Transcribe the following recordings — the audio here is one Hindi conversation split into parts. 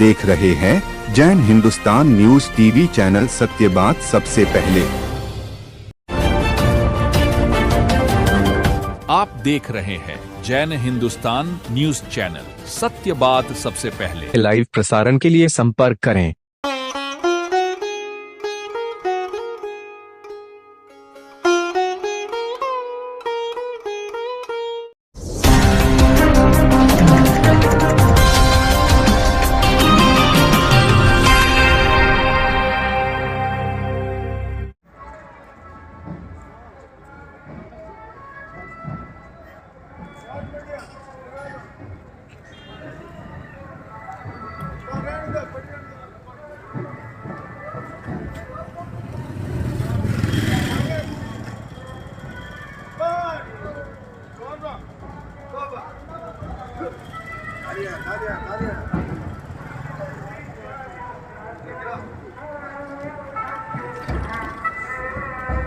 देख रहे हैं Jain Hindustan news TV channel, सत्य बात सबसे पहले। आप देख रहे हैं जैन हिंदुस्तान न्यूज चैनल, सत्य बात सबसे पहले। लाइव प्रसारण के लिए संपर्क करें।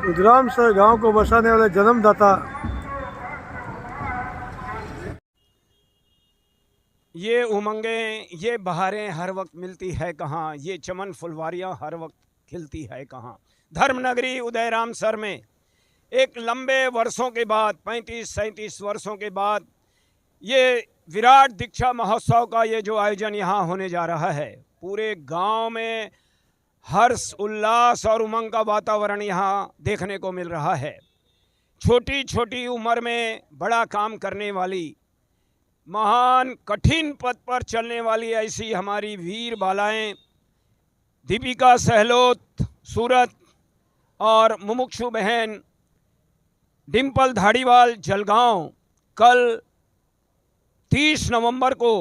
उधराम सर गांव को बसाने वाले जन्मदाता। ये उमंगें, ये बहारें हर वक्त मिलती है कहाँ, ये चमन फुलवारियाँ हर वक्त खिलती है कहाँ। धर्मनगरी उदयराम सर में एक लंबे वर्षों के बाद, 35-37 वर्षों के बाद, ये विराट दीक्षा महोत्सव का ये जो आयोजन यहाँ होने जा रहा है, पूरे गांव में हर्ष उल्लास और उमंग का वातावरण यहाँ देखने को मिल रहा है। छोटी छोटी उम्र में बड़ा काम करने वाली, महान कठिन पथ पर चलने वाली ऐसी हमारी वीर बालाएं दीपिका सहलोत सूरत और मुमुक्षु बहन डिम्पल धाड़ीवाल जलगांव कल 30 नवंबर को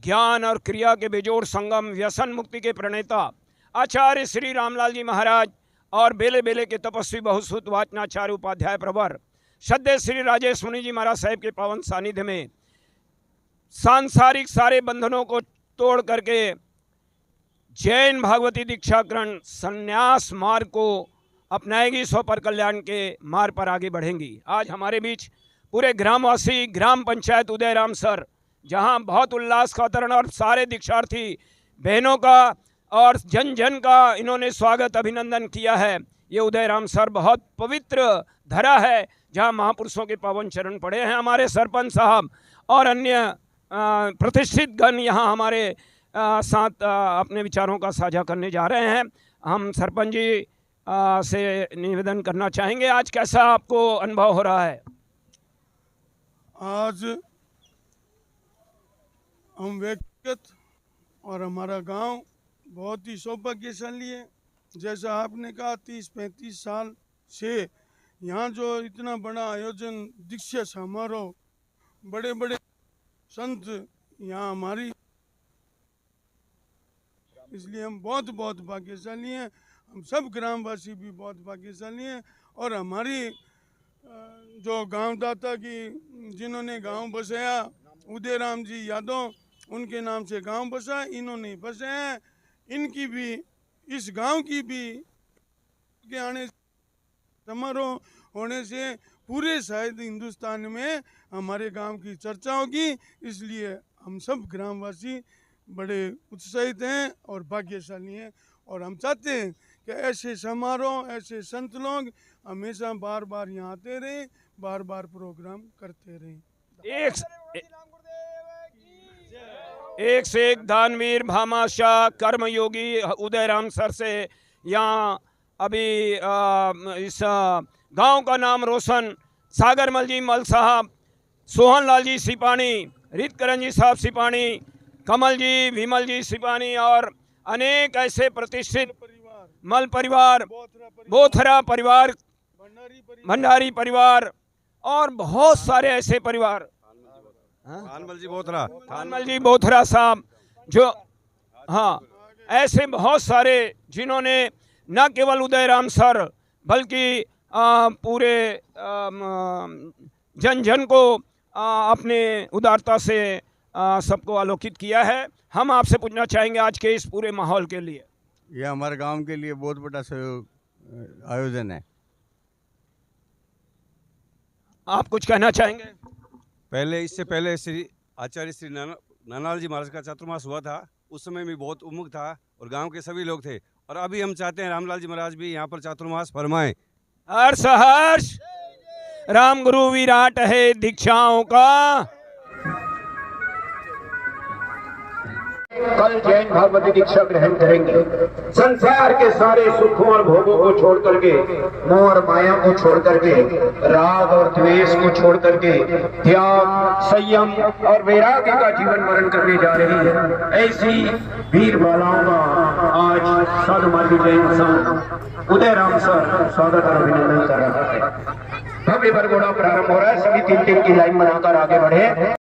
ज्ञान और क्रिया के बेजोड़ संगम व्यसन मुक्ति के प्रणेता आचार्य श्री रामलाल जी महाराज और बेले बेले के तपस्वी बहुश्रुत वाचनाचार्य उपाध्याय प्रवर श्रद्धेय श्री राजेश मुनि जी महाराज साहिब के पावन सानिध्य में सांसारिक सारे बंधनों को तोड़ करके जैन भागवती दीक्षाकरण संन्यास मार्ग को अपनाएगी, सौ पर कल्याण के मार्ग पर आगे बढ़ेंगी। आज हमारे बीच पूरे ग्रामवासी, ग्राम पंचायत उदयराम सर, जहां बहुत उल्लास का वातावरण और सारे दीक्षार्थी बहनों का और जन जन का इन्होंने स्वागत अभिनंदन किया है। ये उदयराम सर बहुत पवित्र धरा है जहां महापुरुषों के पावन चरण पड़े हैं। हमारे सरपंच साहब और अन्य प्रतिष्ठित गण यहाँ हमारे साथ अपने विचारों का साझा करने जा रहे हैं। हम सरपंच जी से निवेदन करना चाहेंगे, आज कैसा आपको अनुभव हो रहा है? आज हम व्यक्तिगत और हमारा गांव बहुत ही सौभाग्यशाली है। जैसा आपने कहा 30-35 साल से यहाँ जो इतना बड़ा आयोजन, दीक्षा समारोह, बड़े बड़े संत यहाँ हमारी, इसलिए हम बहुत बहुत भाग्यशाली हैं। हम सब ग्रामवासी भी बहुत भाग्यशाली हैं। और हमारी जो गांव दाता की जिन्होंने गांव बसाया, उदयराम जी यादव, उनके नाम से गांव बसा, इन्होंने बसाया है। इनकी भी, इस गांव की भी के आने समारोह होने से पूरे शायद हिंदुस्तान में हमारे गांव की चर्चा होगी। इसलिए हम सब ग्रामवासी बड़े उत्साहित हैं और भाग्यशाली हैं। और हम चाहते हैं कि ऐसे समारोह, ऐसे संत लोग हमेशा बार बार यहाँ आते रहें, बार बार प्रोग्राम करते रहें। एक से एक दानवीर भामाशाह कर्मयोगी उदयराम सर से यहाँ अभी इस गांव का नाम रोशन सागरमल जी मल साहब, सोहन लाल जी सिपाणी, रितकरण जी साहब सिपाणी, कमल जी, विमल जी सिपाणी और अनेक ऐसे प्रतिष्ठित मल परिवार, बोथरा परिवार, भंडारी परिवार और बहुत सारे ऐसे परिवार, थानमल जी बोथरा साहब, जो हाँ ऐसे बहुत सारे जिन्होंने न केवल उदयराम सर बल्कि पूरे जन जन को अपने उदारता से सबको आलोकित किया है। हम आपसे पूछना चाहेंगे आज के इस पूरे माहौल के लिए। यह हमारे गांव के लिए बहुत बड़ा आयोजन है। आप कुछ कहना चाहेंगे? इससे पहले श्री आचार्य श्री नानालाल जी महाराज का चातुर्मास हुआ था, उस समय भी बहुत उन्मुख था और गांव के सभी लोग थे। और अभी हम चाहते हैं रामलाल जी महाराज भी यहाँ पर चातुर्मास फरमाएं। हर्ष हर्ष राम गुरु विराट है दीक्षाओं का। कल जैन भागवती दीक्षा ग्रहण करेंगे। संसार के सारे सुखों और भोगों को छोड़ करके, मोह और माया को छोड़ करके, राग और द्वेष को छोड़ करके त्याग, संयम और वैराग्य का जीवन वरण करने जा रही है। ऐसी वीर बालाओं का आज साधुमार्गी जैन संघ उदयराम सर स्वागत और अभिनंदन कर रहा है। भव्य बरघोड़ा प्रारंभ हो रहा है। सभी तीन टीम की लाइन बनाकर आगे बढ़े।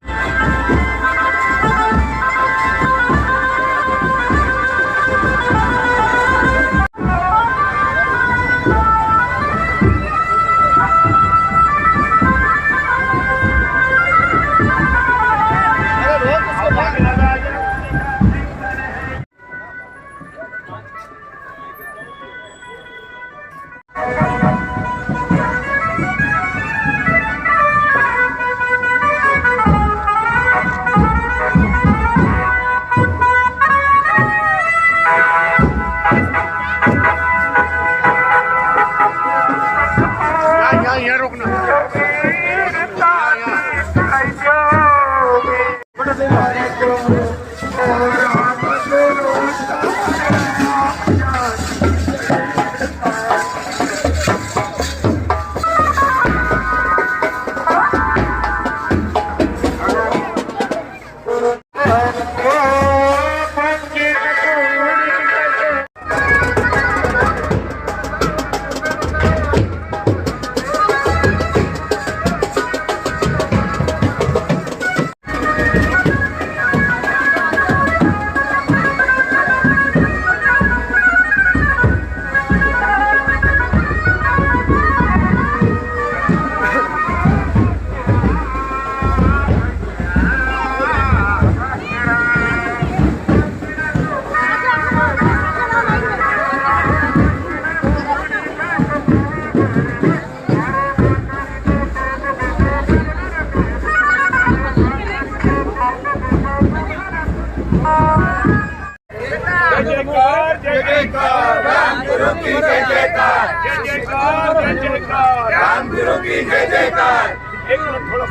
राम गुरु की जय जयकार। एक मिनट थोड़ा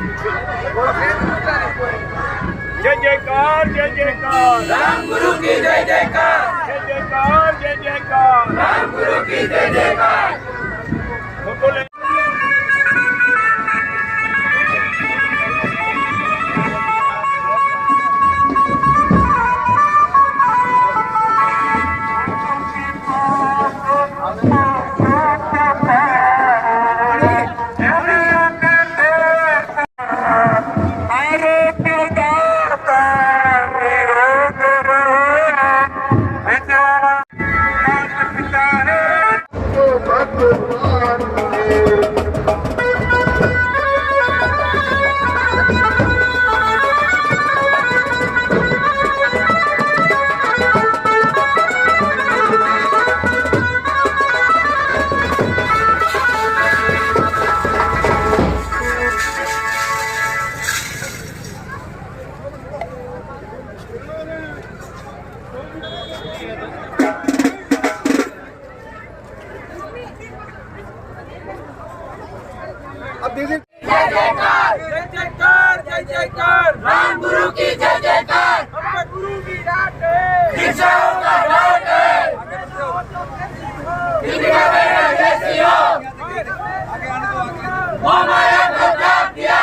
जय जयकार जय जयकार राम गुरु की जय जयकार। जय जयकार जय जयकार राम गुरु की जय जयकार। जय जयकार जय जयकार जय जयकार राम गुरु की जय जयकार। अपने गुरु की रात है दीक्षाओं का रात है। दीक्षा मेरा जैसी हो माया को त्याग दिया।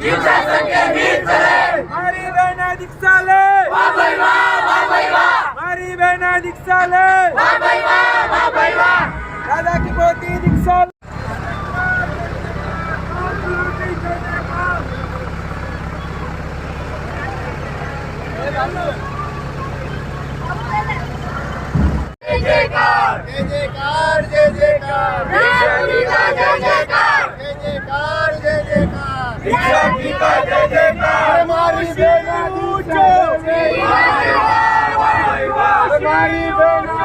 दीक्षा संग के वीर चले। हमारी बहना दीक्षा ले। वाह भाई वाह वाह भाई वाह। हमारी बहना दीक्षा ले। वाह भाई वाह वाह भाई वाह। दादा की पोती दीक्षा जय जयकार जय जयकार जय जयकार जय जयकार जय जयकार जय जयकार दीक्षा की जय जयकार। हमारी बेना ऊंचो हमारी बेना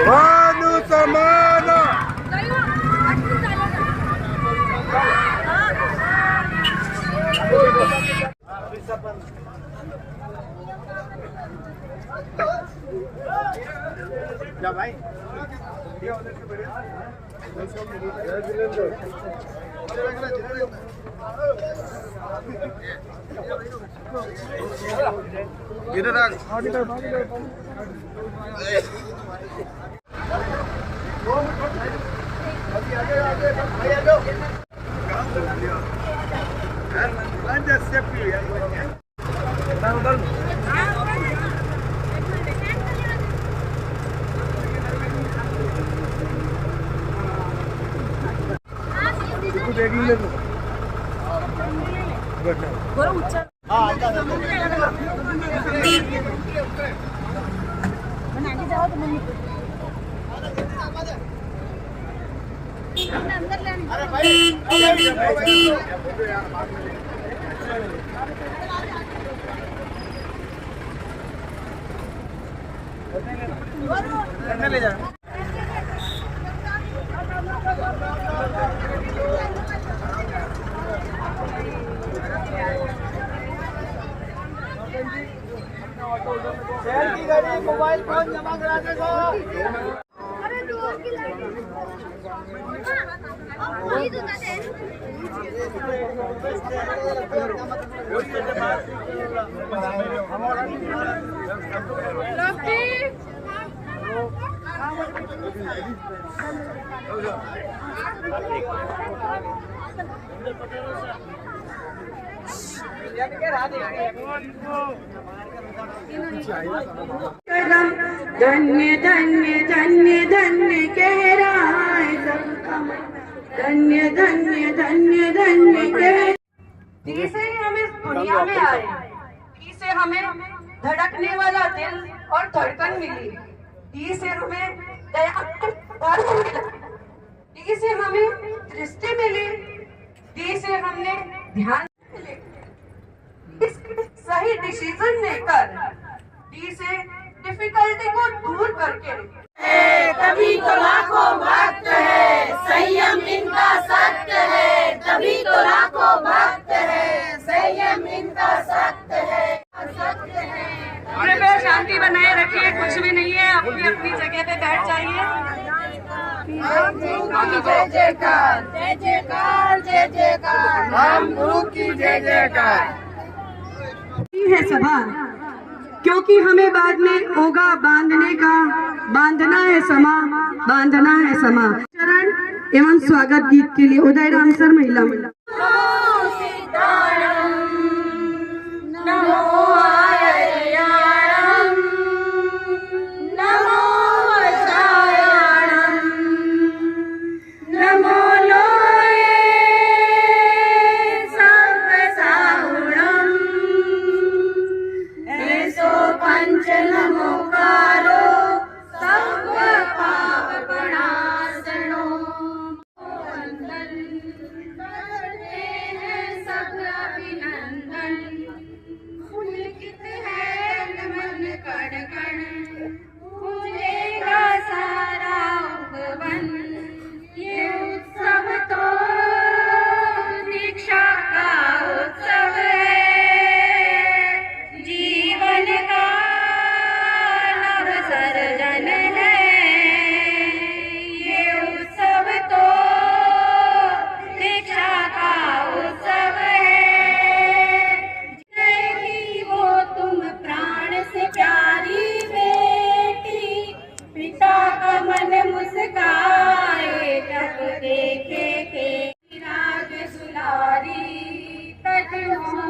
भानु समान मोबाइल फोन जमा कराने को। अरे दूर की लाइट वही तो ना दे। धन्य धन्य धन्य धन्य कह रहा है सबका मन, धन्य धन्य धन्य धन्य कह। टी से ही हम इस दुनिया में आए, टी से हमें धड़कने वाला दिल और धड़कन मिली, टी से हमें दया मिला, टी से हमें दृष्टि मिली, टी से हमने ध्यान मिले, सही डिसीजन लेकर, टी से डिफिकल्टी को दूर करके। तभी तो लाखों भक्त है, संयम इनका सत्य है, तभी तो लाखों भक्त है, संयम इनका सत्य है, सत्य है। कृपया शांति बनाए रखिए, कुछ भी नहीं है, अपनी अपनी जगह पे बैठ जाइए। जय जयकार, जय जयकार, जय जयकार, राम गुरु की जय जयकार। है सभा, क्योंकि हमें बाद में होगा बांधने का, बांधना है समा, बांधना है समा। चरण एवं स्वागत गीत के लिए उदय राम सर महिला मंडल। नमो सीताराम, नमो आर्याराम, नमो वज्रायाराम, नमो लोये सर्वसाहुणम्, ऐसो पंच नमोकारो सर्व पाप प्रणाशनो। वंदन करते हैं सब अभिनंदन, पुलकित है नमन कण कण, पूजेगा सारा उपवन, ये उत्सव तो दीक्षा का उत्सव है, जीवन का नव सर्जन है, ये उत्सव तो दीक्षा का उत्सव है। जय वो तुम प्राण से प्यारी बेटी, पिता का मन मुस्काए जब देखे के, राज दुलारी तज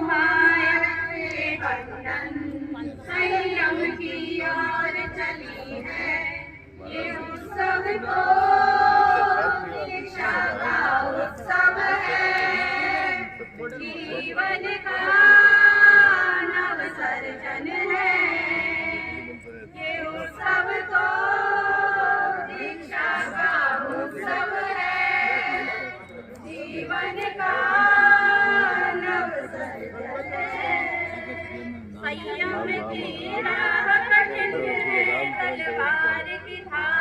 माया के बंधन, संयम की ओर चली है, ये उत्सव तो दीक्षा का उत्सव है, जीवन का नव सर्जन है, ये उत्सव तो दीक्षा का उत्सव है, जीवन का नव सर्जन है। संयम की राह कठिन है, तलवार की धार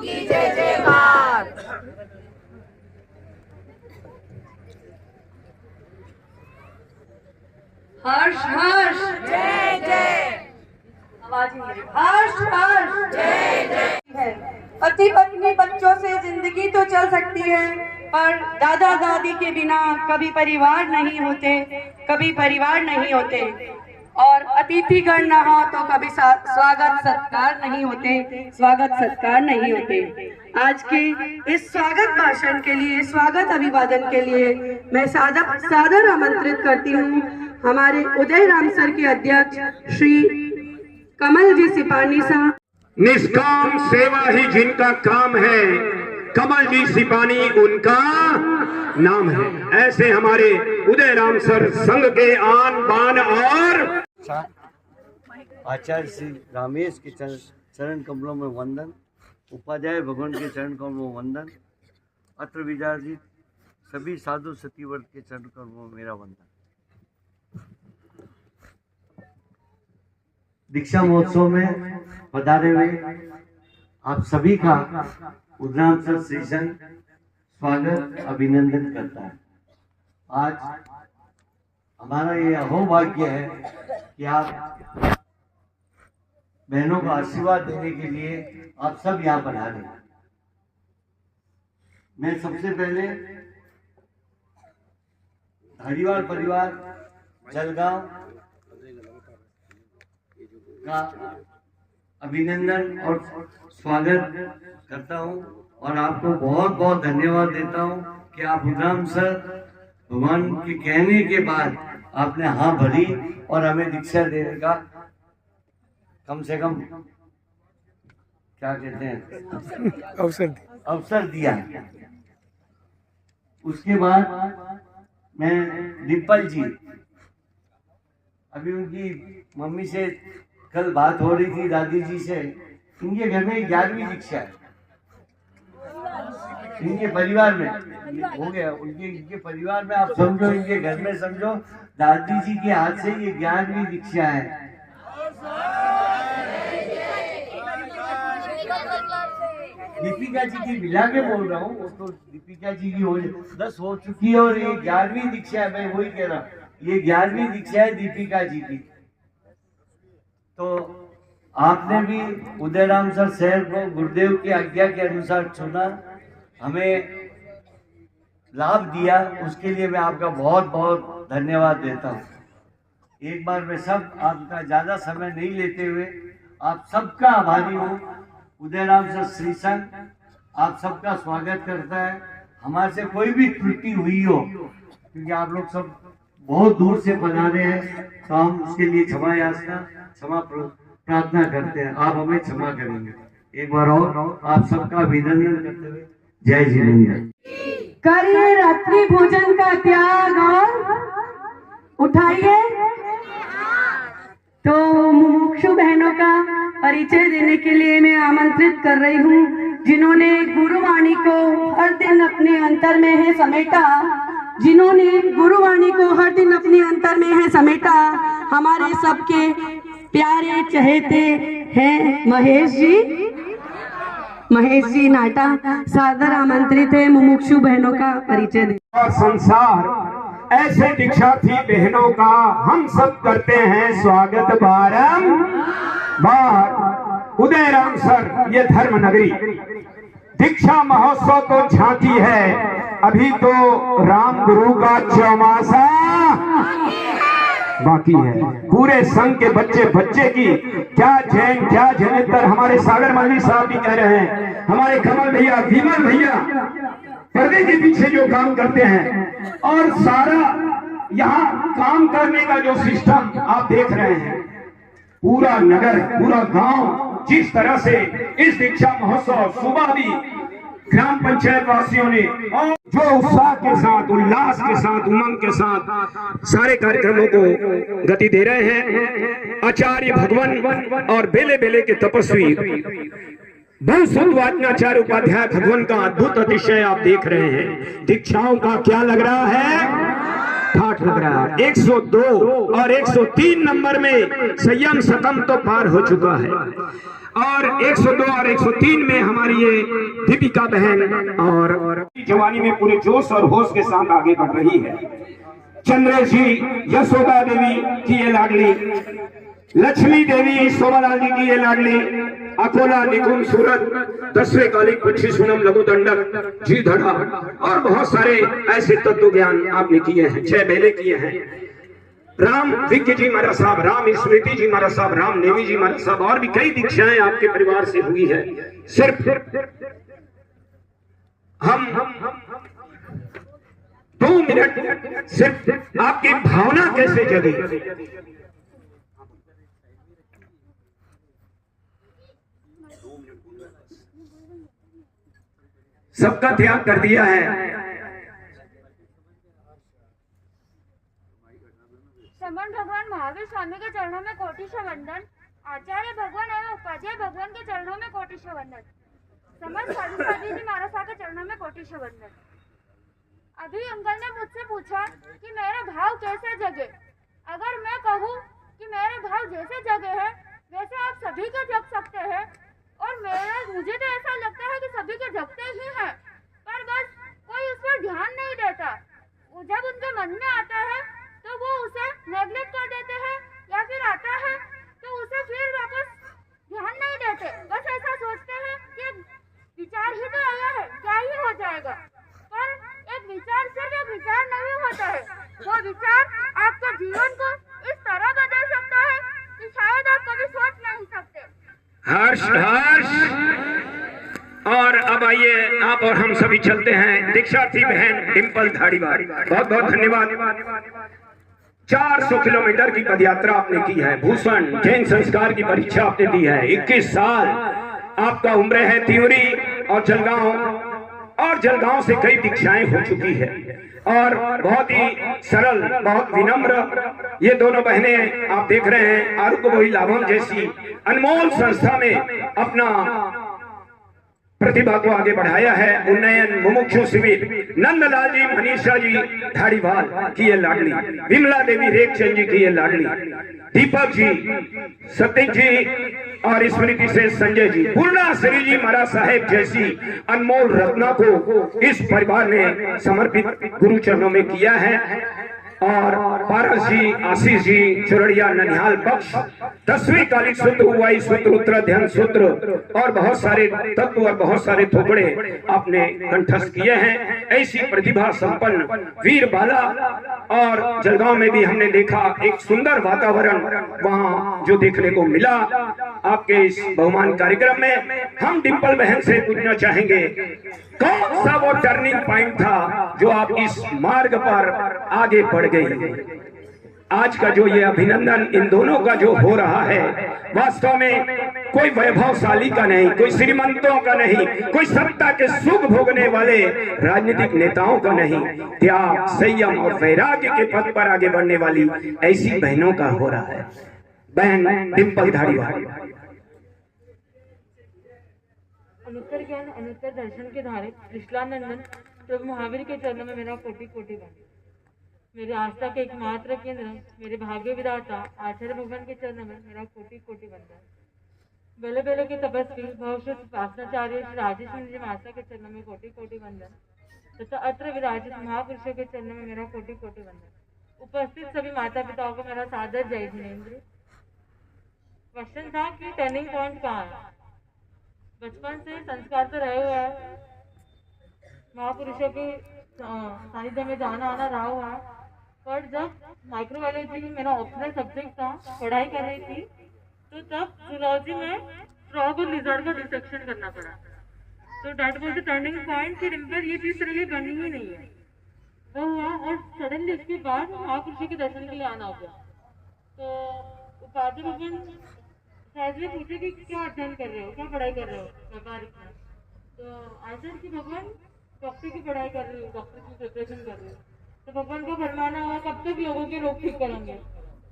की जय जयकार। हर्ष हर्ष जय जय, आवाज नहीं आ रही। हर्ष हर्ष जय जय है। पति पत्नी बच्चों से जिंदगी तो चल सकती है, पर दादा दादी के बिना कभी परिवार नहीं होते, कभी परिवार नहीं होते। और अतिथिगण न हो तो कभी स्वागत सत्कार नहीं होते, स्वागत सत्कार नहीं होते। आज के इस स्वागत भाषण के लिए, स्वागत अभिवादन के लिए मैं सादर आमंत्रित करती हूँ हमारे उदय राम सर के अध्यक्ष श्री कमल जी सिपानी साहब। निष्काम सेवा ही जिनका काम है, कमल जी सिपानी उनका नाम है। ऐसे हमारे उदय राम सर संघ के आन बान और आचार्य श्री रामेश के चरण कमलों में वंदन, उपाध्याय भगवान के चरण कमलों में वंदन, अत्र विचारजित सभी साधु सतीवर्ग के चरण कमलों में मेरा वंदन। दीक्षा महोत्सव में पधारे हुए आप सभी का उदयराम सर श्री संघ स्वागत अभिनंदन करता है। आज हमारा ये अहोभाग्य है कि आप बहनों को आशीर्वाद देने के लिए आप सब यहाँ पधारे। मैं सबसे पहले हरिवार परिवार जलगांव का अभिनंदन और स्वागत करता हूं और आपको बहुत बहुत धन्यवाद देता हूं कि आप उदयराम सर भगवान के कहने के बाद आपने हाँ भरी और हमें दीक्षा देने का कम से कम क्या कहते हैं अवसर दिया। उसके बाद मैं डिम्पल जी, अभी उनकी मम्मी से कल बात हो रही थी, दादी जी से, इनके घर में 11वीं दीक्षा है। इनके परिवार में हो गया, इनके परिवार में आप समझो, इनके घर में समझो, दादी जी के हाथ से ये 11वीं दीक्षा है। दीपिका जी की मिला के बोल रहा हूँ, वो तो दीपिका जी की 10 हो चुकी है और ये 11वीं दीक्षा है। मैं वही कह रहा हूँ, ये 11वीं दीक्षा है दीपिका जी की। तो आपने भी उदयराम सर शहर को गुरुदेव की आज्ञा के अनुसार चुना, हमें लाभ दिया, उसके लिए मैं आपका बहुत बहुत धन्यवाद देता हूँ। एक बार मैं सब आपका ज्यादा समय नहीं लेते हुए आप सबका आभारी हूँ। उदयराम सर श्री संघ आप सबका स्वागत करता है। हमारे से कोई भी त्रुटि हुई हो, क्योंकि आप लोग सब बहुत दूर से पधारे हैं, तो हम उसके लिए क्षमा याचना, क्षमा प्रार्थना करते हैं। आप हमें क्षमा करेंगे। एक बार और आप सबका अभिनंदन करते हुए जय जिनेन्द्र। करिए रात्रि भोजन का त्याग और उठाइए। तो मुमुक्षु बहनों का परिचय देने के लिए मैं आमंत्रित कर रही हूँ, जिन्होंने गुरुवाणी को हर दिन अपने अंतर में है समेटा, जिन्होंने गुरुवाणी को हर दिन अपने अंतर में है समेटा। हमारे सबके प्यारे चहेते हैं महेश जी नाटा सादर आमंत्रित है मुमुक्षु बहनों का परिचय दे। और संसार ऐसे दीक्षार्थी बहनों का हम सब करते हैं स्वागत बारंबार। उदयराम सर ये धर्म नगरी दीक्षा महोत्सव तो झांकी है, अभी तो राम गुरु का चौमासा बाकी है। पूरे संघ के बच्चे की क्या जैन क्या जनेतर, हमारे सागर मल्ली साहब भी कह रहे हैं, हमारे कमल भैया विमल भैया पर्दे के पीछे जो काम करते हैं, और सारा यहाँ काम करने का जो सिस्टम आप देख रहे हैं, पूरा नगर पूरा गांव जिस तरह से इस दीक्षा महोत्सव सुबह भी ग्राम पंचायत वासियों ने और जो उत्साह के साथ, उल्लास के साथ, उमंग के साथ सारे कार्यक्रमों को गति दे रहे हैं। आचार्य भगवान और बेले बेले के तपस्वी बहुसुवाचार्य उपाध्याय भगवान का अद्भुत अतिशय आप देख रहे हैं। दीक्षाओं का क्या लग रहा है, ठाठ लग रहा है। 102 और 103 नंबर में संयम शतम तो पार हो चुका है। और 102 और 103 में हमारी ये दीपिका बहन और जवानी में पूरे जोश और होश के साथ आगे बढ़ रही है। चंद्रेश जी यशोदा देवी की ये लाडली, लक्ष्मी देवी सोमालाल जी की ये लाडली, अकोला निकुंज सूरत 10वें कालिक 25 सोनम लघुदंडक जी धड़ा और बहुत सारे ऐसे तत्व ज्ञान आपने किए हैं, 6 बेले किए हैं। राम विज्ञ जी महाराज साहब, राम स्मृति जी महाराज साहब, राम नेवी जी महाराज साहब और भी कई दीक्षाएं आपके परिवार से हुई है। सिर्फ हम 2 मिनट सिर्फ आपकी भावना कैसे जगी, सबका त्याग कर दिया है। समन भगवान महावीर स्वामी के चरणों में कोटिश वंदन, आचार्य भगवान एवं उपाध्याय भगवान के चरणों में कोटिश वंदन, समस्त साधु साध्वी जी महाराज साहब के चरणों में कोटिश वंदन। अभी अंकल ने मुझसे पूछा कि मेरे भाव कैसे जगे। अगर मैं कहूँ कि मेरे भाव जैसे जगे हैं वैसे आप सभी के जग सकते हैं, और मुझे तो ऐसा लगता है कि सभी के जगते ही हैं, पर बस कोई उस पर ध्यान नहीं देता। जब उनके मन में आता है तो वो उसे नेग्लेक्ट कर देते हैं, या फिर आता है तो उसे फिर वापस ध्यान नहीं देते। बस ऐसा सोचते हैं कि विचार ही तो आया है, क्या ही हो जाएगा। पर एक विचार सिर्फ एक विचार नहीं होता है, वो विचार आपके जीवन को इस तरह बदल सकता है कि शायद आप कभी सोच नहीं सकते। हर्ष हर्ष। और अब आइए आप और हम सभी चलते हैं दीक्षार्थी बहन डिम्पल धारीवाल, बहुत बहुत धन्यवाद। 400 किलोमीटर की पदयात्रा आपने की है, भूषण जैन संस्कार की परीक्षा आपने दी है, 21 साल आपका उम्र है। त्यूरी और जलगांव से कई दीक्षाएं हो चुकी है और बहुत ही सरल, बहुत विनम्र ये दोनों बहनें आप देख रहे हैं। आरुक बोई लाभम जैसी अनमोल संस्था में अपना प्रतिभा को आगे बढ़ाया है। उन्नयन मुमुक्षु शिविर नंदलाल जी मनीषा जी धारीवाल की ये लाडली, विमला देवी रेखचंद जी की ये लाडली, दीपक जी, सतीश जी और स्मृति से संजय जी, पूर्णा श्री जी महाराज साहेब जैसी अनमोल रत्ना को इस परिवार ने समर्पित गुरु चरणों में किया है। और पारस जी, आशीष जी, चुरड़िया, ननिहाल बख्श, 10वीं कालिक सूत्र, हुआई सूत्र, उत्तराध्ययन सूत्र और बहुत सारे तत्व और बहुत सारे थोपड़े आपने कंठस्थ किए हैं। ऐसी प्रतिभा संपन्न वीर बाला। और जलगांव में भी हमने देखा एक सुंदर वातावरण वहां जो देखने को मिला आपके इस बहुमान कार्यक्रम में। हम डिम्पल बहन से पूछना चाहेंगे कौन सा वो टर्निंग पॉइंट था जो आप इस मार्ग पर आगे बढ़ गई। आज का जो ये अभिनंदन इन दोनों का जो हो रहा है वास्तव में कोई वैभवशाली का नहीं, कोई श्रीमंतों का नहीं, कोई सत्ता के सुख भोगने वाले राजनीतिक नेताओं का नहीं, त्याग, संयम और वैराग्य के पथ पर आगे बढ़ने वाली ऐसी बहनों का हो रहा है। बहन डिम्पल धारीवाल। अनुत्तर ज्ञान अनुत्तर दर्शन के धारे कृष्णानंदन प्रभु महावीर के चरणों में मेरा कोटि कोटि वंदन। मेरे आस्था के एकमात्र केंद्र मेरे भाग्य विधाता आचार्य भगवान के चरणों में मेरा कोटि कोटि वंदन। बेले बेले के तपस्वी भविष्य उपासनाचार्य श्री राजेश जी माता के चरणों में कोटि कोटि वंदन तथा अत्र विराजित महापुरुषों के चरणों में मेरा कोटि कोटि वंदन। उपस्थित सभी माता पिताओं को मेरा सादर जय जिनेन्द्र। क्वेश्चन था कि टर्निंग पॉइंट कहाँ है। बचपन से संस्कार तो रहे हुए हैं, महापुरुषों के सानिध्य में जाना आना रहा हुआ है, पर जब माइक्रोबायोलॉजी मेरा ऑप्शनल सब्जेक्ट था, पढ़ाई कर रही थी, तो तब जूलॉजी में फ्रॉग और लिजर्ड का डिसेक्शन करना पड़ा। तो that was the turning point कि डिम्पल ये चीज़ तेरे लिए बनी ही नहीं है, वो हुआ। और सडनली इसके बाद महापुरुषों के दर्शन के लिए आना हो गया। तो उपाध्याय भगवान शायद ये पूछे कि क्या अध्ययन कर रहे हो, क्या पढ़ाई कर रहे हो व्यापारिक में। तो आचार्य की भगवान डॉक्टर की पढ़ाई कर रही हो, डॉक्टर की प्रिपरेशन कर रही हो। तो भगवान को फरमाना हुआ कब तक लोगों के रोग ठीक करेंगे।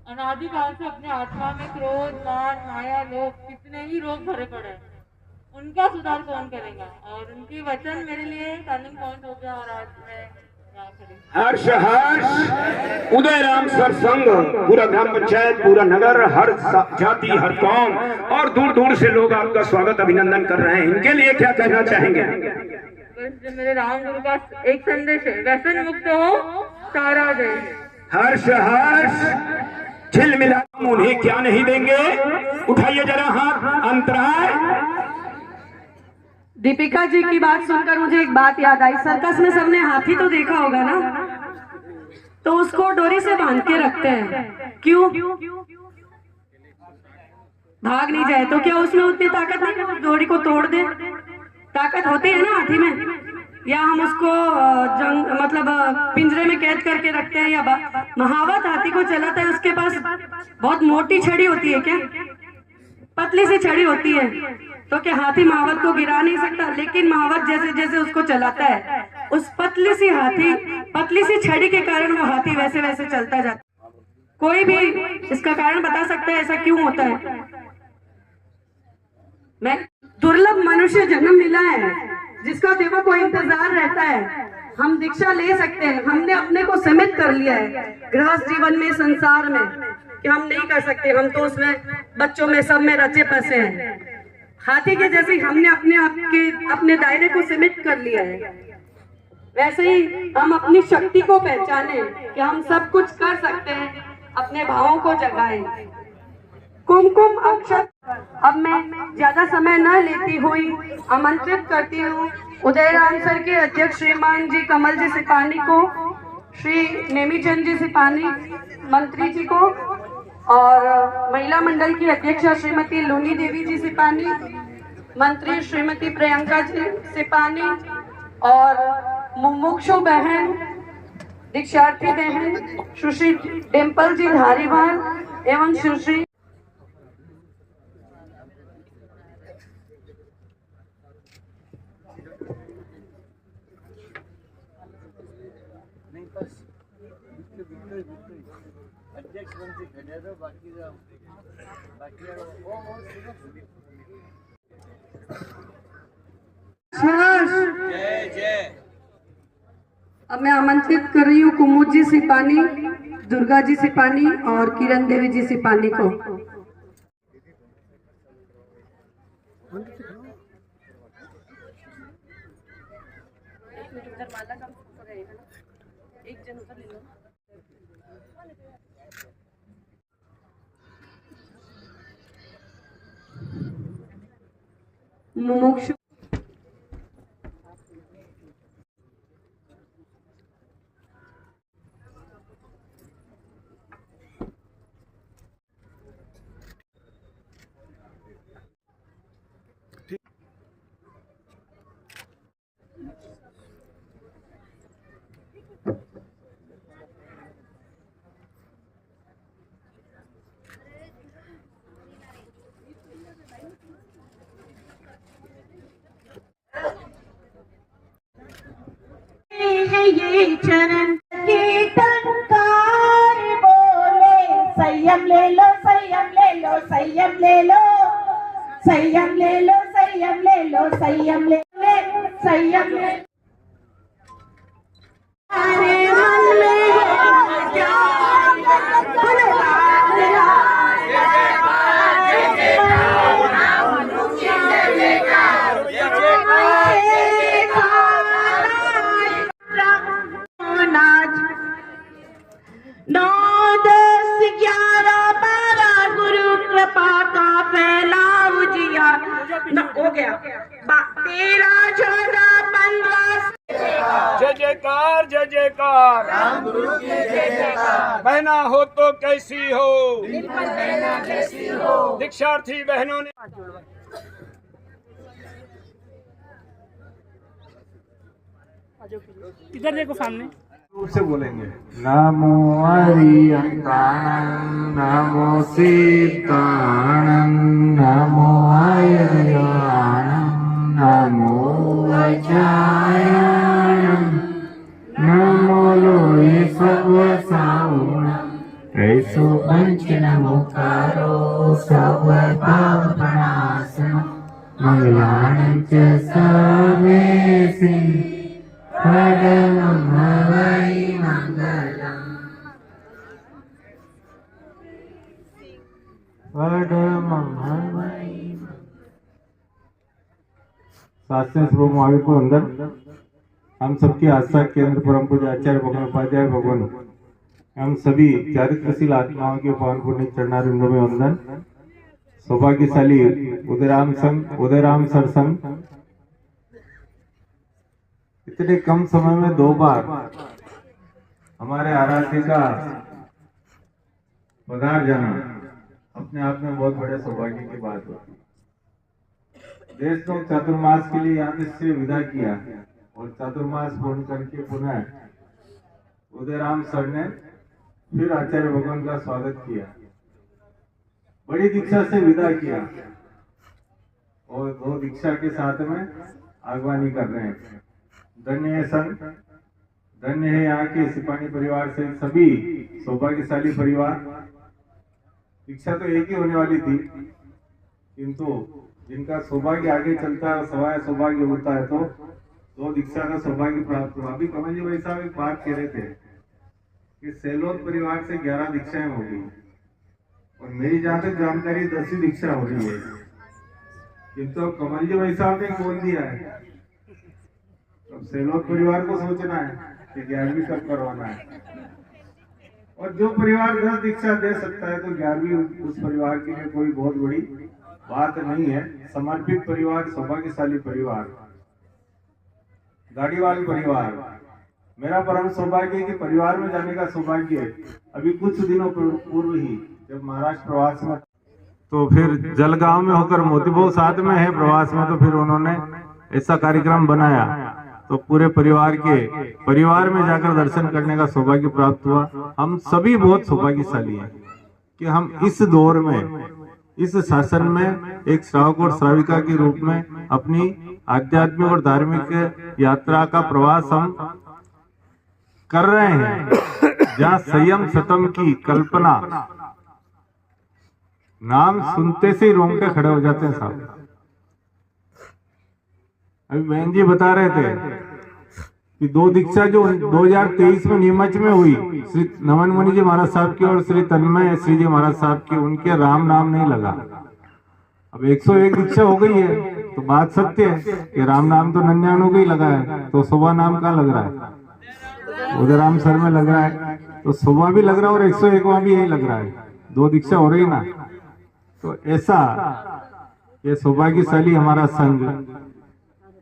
अनादिकाल से अपने आत्मा में क्रोध, मान, माया, लोभ कितने ही रोग भरे पड़े हैं, उनका सुधार कौन करेगा। और उनके वचन मेरे लिए टर्निंग पॉइंट हो गया। और आज मैं हर्ष हर्ष उदय राम सर संघ, पूरा ग्राम पंचायत, पूरा नगर, हर जाति, हर कौम और दूर दूर से लोग आपका स्वागत अभिनंदन कर रहे हैं। इनके लिए क्या कहना चाहेंगे? जो मेरे राम गुरु का एक संदेश है, व्यसन मुक्त हो सारा देश। हर्ष हर्ष झिलमिला उन्हें क्या नहीं देंगे? उठाइए जरा हाथ। अंतराय। दीपिका जी की बात सुनकर मुझे एक बात याद आई। सर्कस में सबने हाथी तो देखा होगा ना, तो उसको डोरी से बांध के रखते हैं। क्यों? भाग नहीं जाए तो। क्या उसमें उतनी ताकत नहीं है उस डोरी को तोड़ दे? ताकत होती है ना हाथी में। या हम उसको मतलब पिंजरे में कैद करके रखते हैं। या महावत हाथी को चलाता है, उसके पास बहुत मोटी छड़ी होती है। क्या पतली सी छड़ी होती है, तो क्या हाथी महावत को गिरा नहीं सकता? लेकिन महावत जैसे जैसे उसको चलाता है, उस पतली सी छड़ी के कारण वो हाथी वैसे वैसे चलता जाता है। कोई भी इसका कारण बता सकता है ऐसा क्यों होता है? मैं दुर्लभ मनुष्य जन्म मिला है जिसका देवों को इंतजार रहता है। हम दीक्षा ले सकते हैं। हमने अपने को सीमित कर लिया है गृहस्थ जीवन में, संसार में, कि हम नहीं कर सकते। हम तो उसमें बच्चों में सब में रचे बसे हैं। हाथी के जैसे हमने अपने दायरे को सीमित कर लिया है। वैसे ही हम अपनी शक्ति को पहचाने कि हम सब कुछ कर सकते हैं, अपने भावों को जगाएं। कुमकुम अक्षत। अब मैं ज्यादा समय न लेती हुई आमंत्रित करती हूँ उदयराम सर के अध्यक्ष श्रीमान जी कमल जी सिपानी को, श्री नेमीचंद जी सिपानी मंत्री जी को, और महिला मंडल की अध्यक्षा श्रीमती लोनी देवी जी सिपानी, मंत्री श्रीमती प्रियंका जी सिपानी, और मुमुक्षु बहन, दीक्षार्थी बहन सुश्री डिम्पल जी धारीवाल एवं सुश्री अब मैं आमंत्रित कर रही हूँ कुमुद जी सिपानी, दुर्गा जी सिपानी और किरण देवी जी सिपानी को। मुमुक्षु ये चरण कीर्तनकार बोले, संयम ले लो, संयम ले लो, संयम ले लो, संयम ले लो, संयम ले लो, संयम ले लो, संयम ले। अरे मन में हो गया 13, 14, 15। जय जयकार, जय जयकार, राम गुरु की जय जयकार। बहना हो तो कैसी हो, बहना कैसी हो। दीक्षार्थी बहनों ने इधर देखो सामने रूप से बोलेंगे। नमो हरियंताणं, नमो सीताणं, नमो आयर्याणं, नमो अजायाणं, नमो लोये सर्वसाहुणं, ऐसो पंचन मुखारो सर्वपापनाशनं, मंगलानं च सर्वेसिं परमं भव शास्त्रीय स्वरूप महावीर को वंदन। हम सबकी आस्था केंद्र परम पूज्य आचार्य भगवान उपाध्याय भगवान हम सभी चारित्रशील आत्माओं के पावन पुण्य चरणारिंदों में वंदन। सौभाग्यशाली उदयराम सर संघ इतने कम समय में 2 बार हमारे आराध्य का पधार जाना अपने आप में बहुत बड़े सौभाग्य की बात होती है। देश ने चातुर्मास के लिए यहाँ से विदा किया और चातुर्मास पूर्ण करके पुनः उदयराम सर ने फिर आचार्य भगवान का स्वागत किया, बड़ी दीक्षा से विदा किया और 2 दीक्षा के साथ में आगवानी कर रहे हैं। धन्य है संघ, धन्य है यहाँ के सिपाही परिवार से सभी सौभाग्यशाली परिवार। दीक्षा तो एक ही होने वाली थी, किंतु जिनका सौभाग्य आगे चलता है सवाय सौभाग्य होता है तो 2 दीक्षा का सौभाग्य प्राप्त हुआ। अभी कमल जी भाई साहब एक बात कह रहे थे कि सेलोद परिवार से 11 दीक्षाएं होगी और मेरी जहां तक जानकारी 10वीं दीक्षा हो रही है, किंतु अब कमल जी भाई साहब ने बोल दिया है अब सेलोद परिवार को सोचना है कि 11वीं कब करवाना है। और जो परिवार 10 दीक्षा दे सकता है तो 11वीं उस परिवार के लिए कोई बहुत बड़ी बात नहीं है। समर्पित परिवार, सौभाग्यशाली परिवार, गाड़ीवाल परिवार, मेरा परम सौभाग्य है कि परिवार में जाने का सौभाग्य अभी कुछ दिनों पूर्व ही जब महाराष्ट्र प्रवास में तो फिर जलगांव में होकर मोतीभाव साथ में है प्रवास में, तो फिर उन्होंने ऐसा कार्यक्रम बनाया तो पूरे परिवार में जाकर दर्शन करने का सौभाग्य प्राप्त हुआ। हम सभी बहुत सौभाग्यशाली हैं कि हम इस दौर में, इस शासन में एक श्रावक और श्राविका के रूप में अपनी आध्यात्मिक और धार्मिक यात्रा का प्रवास हम कर रहे हैं, जहाँ संयम सतम की कल्पना नाम सुनते से ही रोंगटे खड़े हो जाते हैं साहब। अभी बहन जी बता रहे थे कि 2 दीक्षा जो 2023 में नीमच में हुई, श्री नमन मुनि जी महाराज साहब की और श्री तन्मय श्री जी महाराज साहब की, उनके राम नाम नहीं लगा। अब 101 दीक्षा हो गई है तो बात सत्य है कि राम नाम तो 99 का ही लगा है, तो सुबह नाम कहाँ लग रहा है? उदयराम सर में लग रहा है, तो सुबह भी लग रहा है और 101वां भी यही लग रहा है। 2 दीक्षा हो रही ना, तो ऐसा ये सौभाग्यशाली हमारा संघ।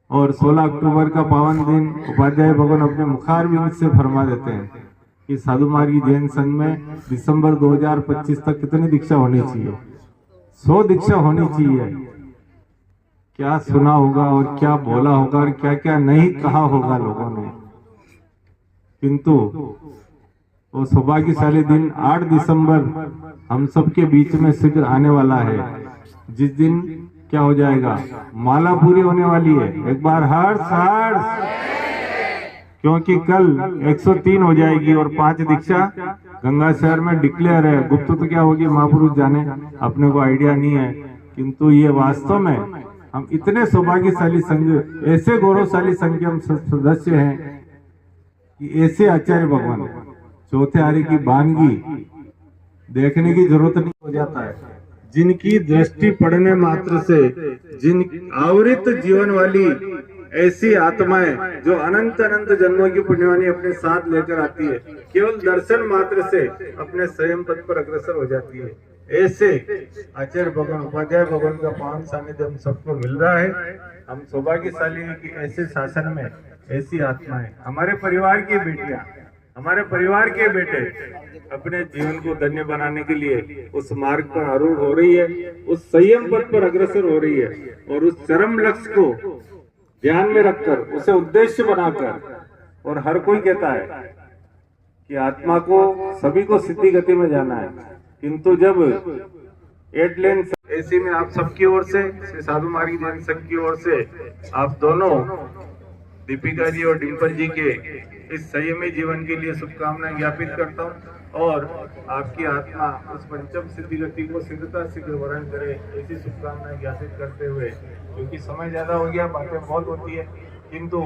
और 16 अक्टूबर का पावन दिन उपाध्याय भगवान अपने मुखारविंद से फरमा देते हैं कि साधु मार्गी जैन संघ में दिसंबर 2025 तक कितनी दीक्षा होनी चाहिए? 100 दीक्षा होनी चाहिए। क्या सुना होगा और क्या बोला होगा और क्या क्या नहीं कहा होगा लोगों ने, किंतु वो सौभाग्यशाली दिन 8 दिसंबर हम सबके बीच में शीघ्र आने वाला है, जिस दिन क्या हो जाएगा, माला पूरी होने वाली है। एक बार हर्ष, क्योंकि कल 103 हो जाएगी और 5 दीक्षा गंगा शहर में डिक्लेयर है। गुप्त तो क्या होगी महापुरुष जाने, अपने को आइडिया नहीं है, किंतु ये वास्तव में हम इतने सौभाग्यशाली संघ, ऐसे गौरवशाली संघ के हम सदस्य हैं कि ऐसे आचार्य भगवान चौथे आर्य की बानगी देखने की जरूरत नहीं हो जाता है, जिनकी दृष्टि पड़ने मात्र से, जिन आवृत जीवन वाली ऐसी आत्माएं जो अनंत अनंत जन्मों की पुण्यवानी अपने साथ लेकर आती है, केवल दर्शन मात्र से अपने संयम पथ पर अग्रसर हो जाती है। ऐसे आचार्य भगवान उपाध्याय भगवान का पावन सानिध्य हम सबको मिल रहा है। हम सौभाग्यशाली हैं कि ऐसे शासन में ऐसी आत्माएं, हमारे परिवार की बेटियां, हमारे परिवार के बेटे अपने जीवन को धन्य बनाने के लिए उस मार्ग पर आरूढ़ हो रही है, उस संयम पथ पर अग्रसर हो रही है और उस चरम लक्ष्य को ध्यान में रखकर, उसे उद्देश्य बनाकर, और हर कोई कहता है कि आत्मा को, सभी को सिद्धि गति में जाना है, किंतु जब 8 लेन ऐसी में आप सबकी ओर से, श्री साधु मार्गी जैन संघ की ओर से आप दोनों दीपिका जी और डिम्पल जी के इस संयमी जीवन के लिए शुभकामनाएं ज्ञापित करता हूँ और आपकी आत्मा उस पंचम सिद्धि गति को शीघ्रता शीघ्र वर्ण करे, ऐसी शुभकामनाएं ज्ञापित करते हुए, क्योंकि समय ज्यादा हो गया, बातें बहुत होती है, किंतु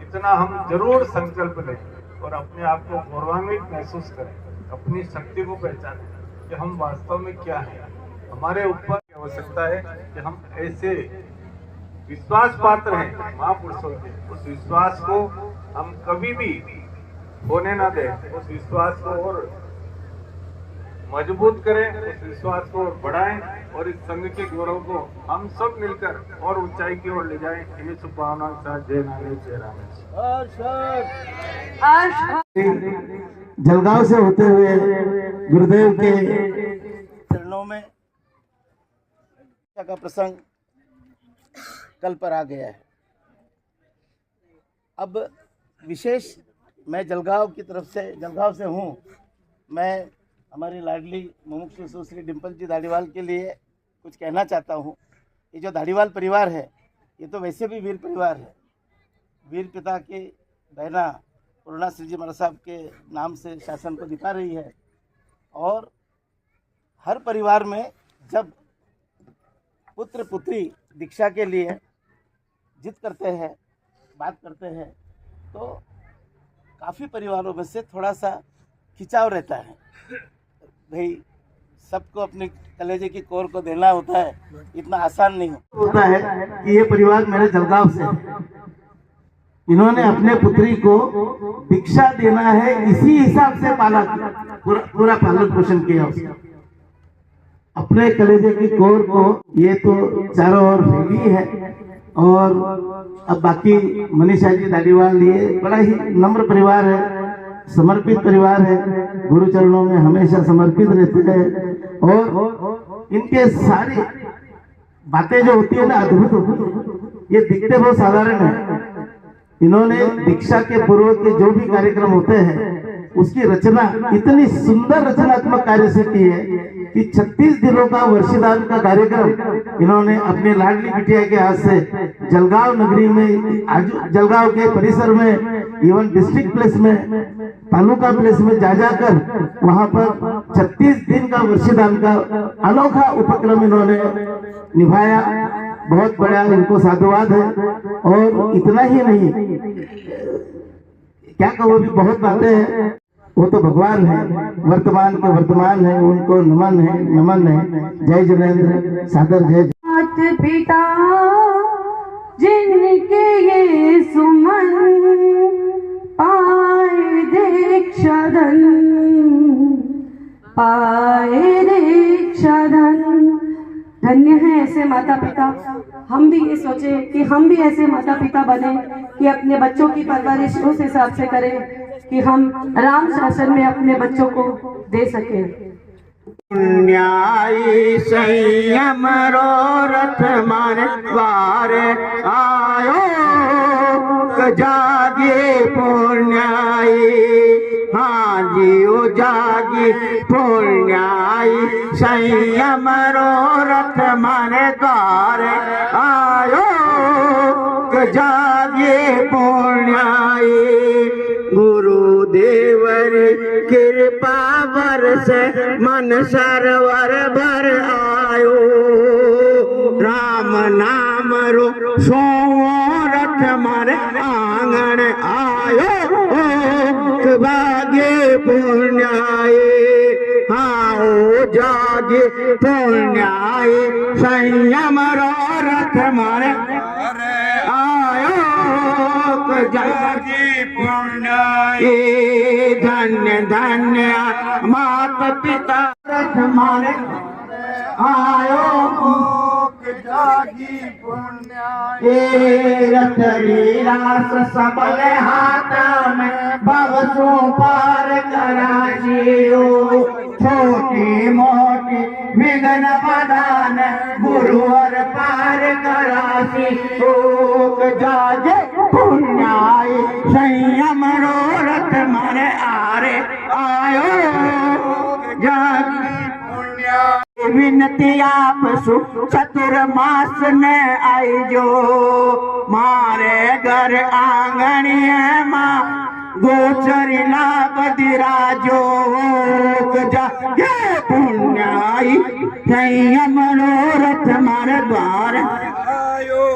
इतना हम जरूर संकल्प लें और अपने आप को गौरवान्वित महसूस करें, अपनी शक्ति को पहचानें कि हम वास्तव में क्या है। हमारे ऊपर आवश्यकता है कि हम ऐसे विश्वास पात्र हैं महापुरुषों के, उस विश्वास को हम कभी भी होने ना दें, उस विश्वास को और मजबूत करें, उस विश्वास को और बढ़ाएं और इस संघ के गौरव को हम सब मिलकर और ऊंचाई की ओर ले जाएं। इन्हीं शुभकामनाओं के साथ जय नारायण जय राम। जलगांव से होते हुए गुरुदेव के चरणों में का प्रसंग कल पर आ गया है। अब विशेष मैं जलगांव की तरफ से, जलगांव से हूँ, मैं हमारी लाडली मुमुक्षु सुश्री डिम्पल जी धारीवाल के लिए कुछ कहना चाहता हूँ। ये जो धारीवाल परिवार है ये तो वैसे भी वीर परिवार है। वीर पिता की बहना पूर्णा श्री जी महाराज साहब के नाम से शासन को दिखा रही है और हर परिवार में जब पुत्र पुत्री दीक्षा के लिए जिद करते हैं, बात करते हैं, तो काफ़ी परिवारों में से थोड़ा सा खिंचाव रहता है। भाई सबको अपने कलेजे की कोर को देना होता है, इतना आसान नहीं होता है कि ये परिवार मेरे जलगांव से है। इन्होंने अपने पुत्री को दीक्षा देना है, इसी हिसाब से पाला, पूरा पालन पोषण किया उसका, अपने कलेजे की कोर को। ये तो चारों ओर फैली है और अब बाकी मनीषा जी धारीवाल, ये बड़ा ही नम्र परिवार है, समर्पित परिवार है, गुरु चरणों में हमेशा समर्पित रहते हैं और इनके सारी बातें जो होती है ना अद्भुत होती है। ये दिखते बहुत साधारण है। इन्होंने दीक्षा के पूर्व के जो भी कार्यक्रम होते हैं उसकी रचना इतनी सुंदर रचनात्मक कार्य से की है कि 36 दिनों का वर्षीदान का कार्यक्रम इन्होंने अपने लाडली बिटिया के हाथ से जलगांव नगरी में, जलगांव के परिसर में, इवन डिस्ट्रिक्ट प्लेस में, तालुका प्लेस में जा जाकर वहां पर 36 दिन का वर्षीदान का अनोखा उपक्रम इन्होंने निभाया। बहुत बड़ा इनको साधुवाद है और इतना ही नहीं, क्या कहो, भी बहुत बातें हैं। वो तो भगवान है, वर्तमान के वर्तमान है, उनको नमन है, नमन है। जय जनेन्द्र, सादर जय। मात पिता जिनके ये सुमन पाए दीक्षा धन, पाए दीक्षा धन। धन्य है ऐसे माता पिता। हम भी ये सोचे कि हम भी ऐसे माता पिता बने कि अपने बच्चों की परवरिश उस हिसाब से करें कि हम राम शासन में अपने बच्चों को दे सके। पुण्याई संयम रो रथ मारे द्वार आयो, जागे पुण्याई, हाँ जियो जागी पुण्याई, संयम रो रथ मारे द्वार आयो, जागे पुण्याई। गुरुदेवर कृपा बरस मन सरवर भर आयो, राम नाम रो सोओ रथ मर आंगन आयो, भाग्य पुण्याई, हाँ जागे पुण्याई, संयम रो रथ मर आयो, जागे पुण्याई। धन्य धन्य माता पिता रथ मारे आयो, जागी पुण्याई। रथ लीलास सबल हाथ में भवसु पार कराजियो, छोटी मोटी विघ्न प्रदान गुरुवर पार करासी। जागे पुण्याई, संयम रो रथ मारे आरे आयो, जागी पुण्याई। विनती आप चतुर्मास ने आई जो, मारे घर आंगणिया माँ गोचरी लाभ दिराजो, जागे पुण्याई, संयम रो रथ मारे द्वार आयो,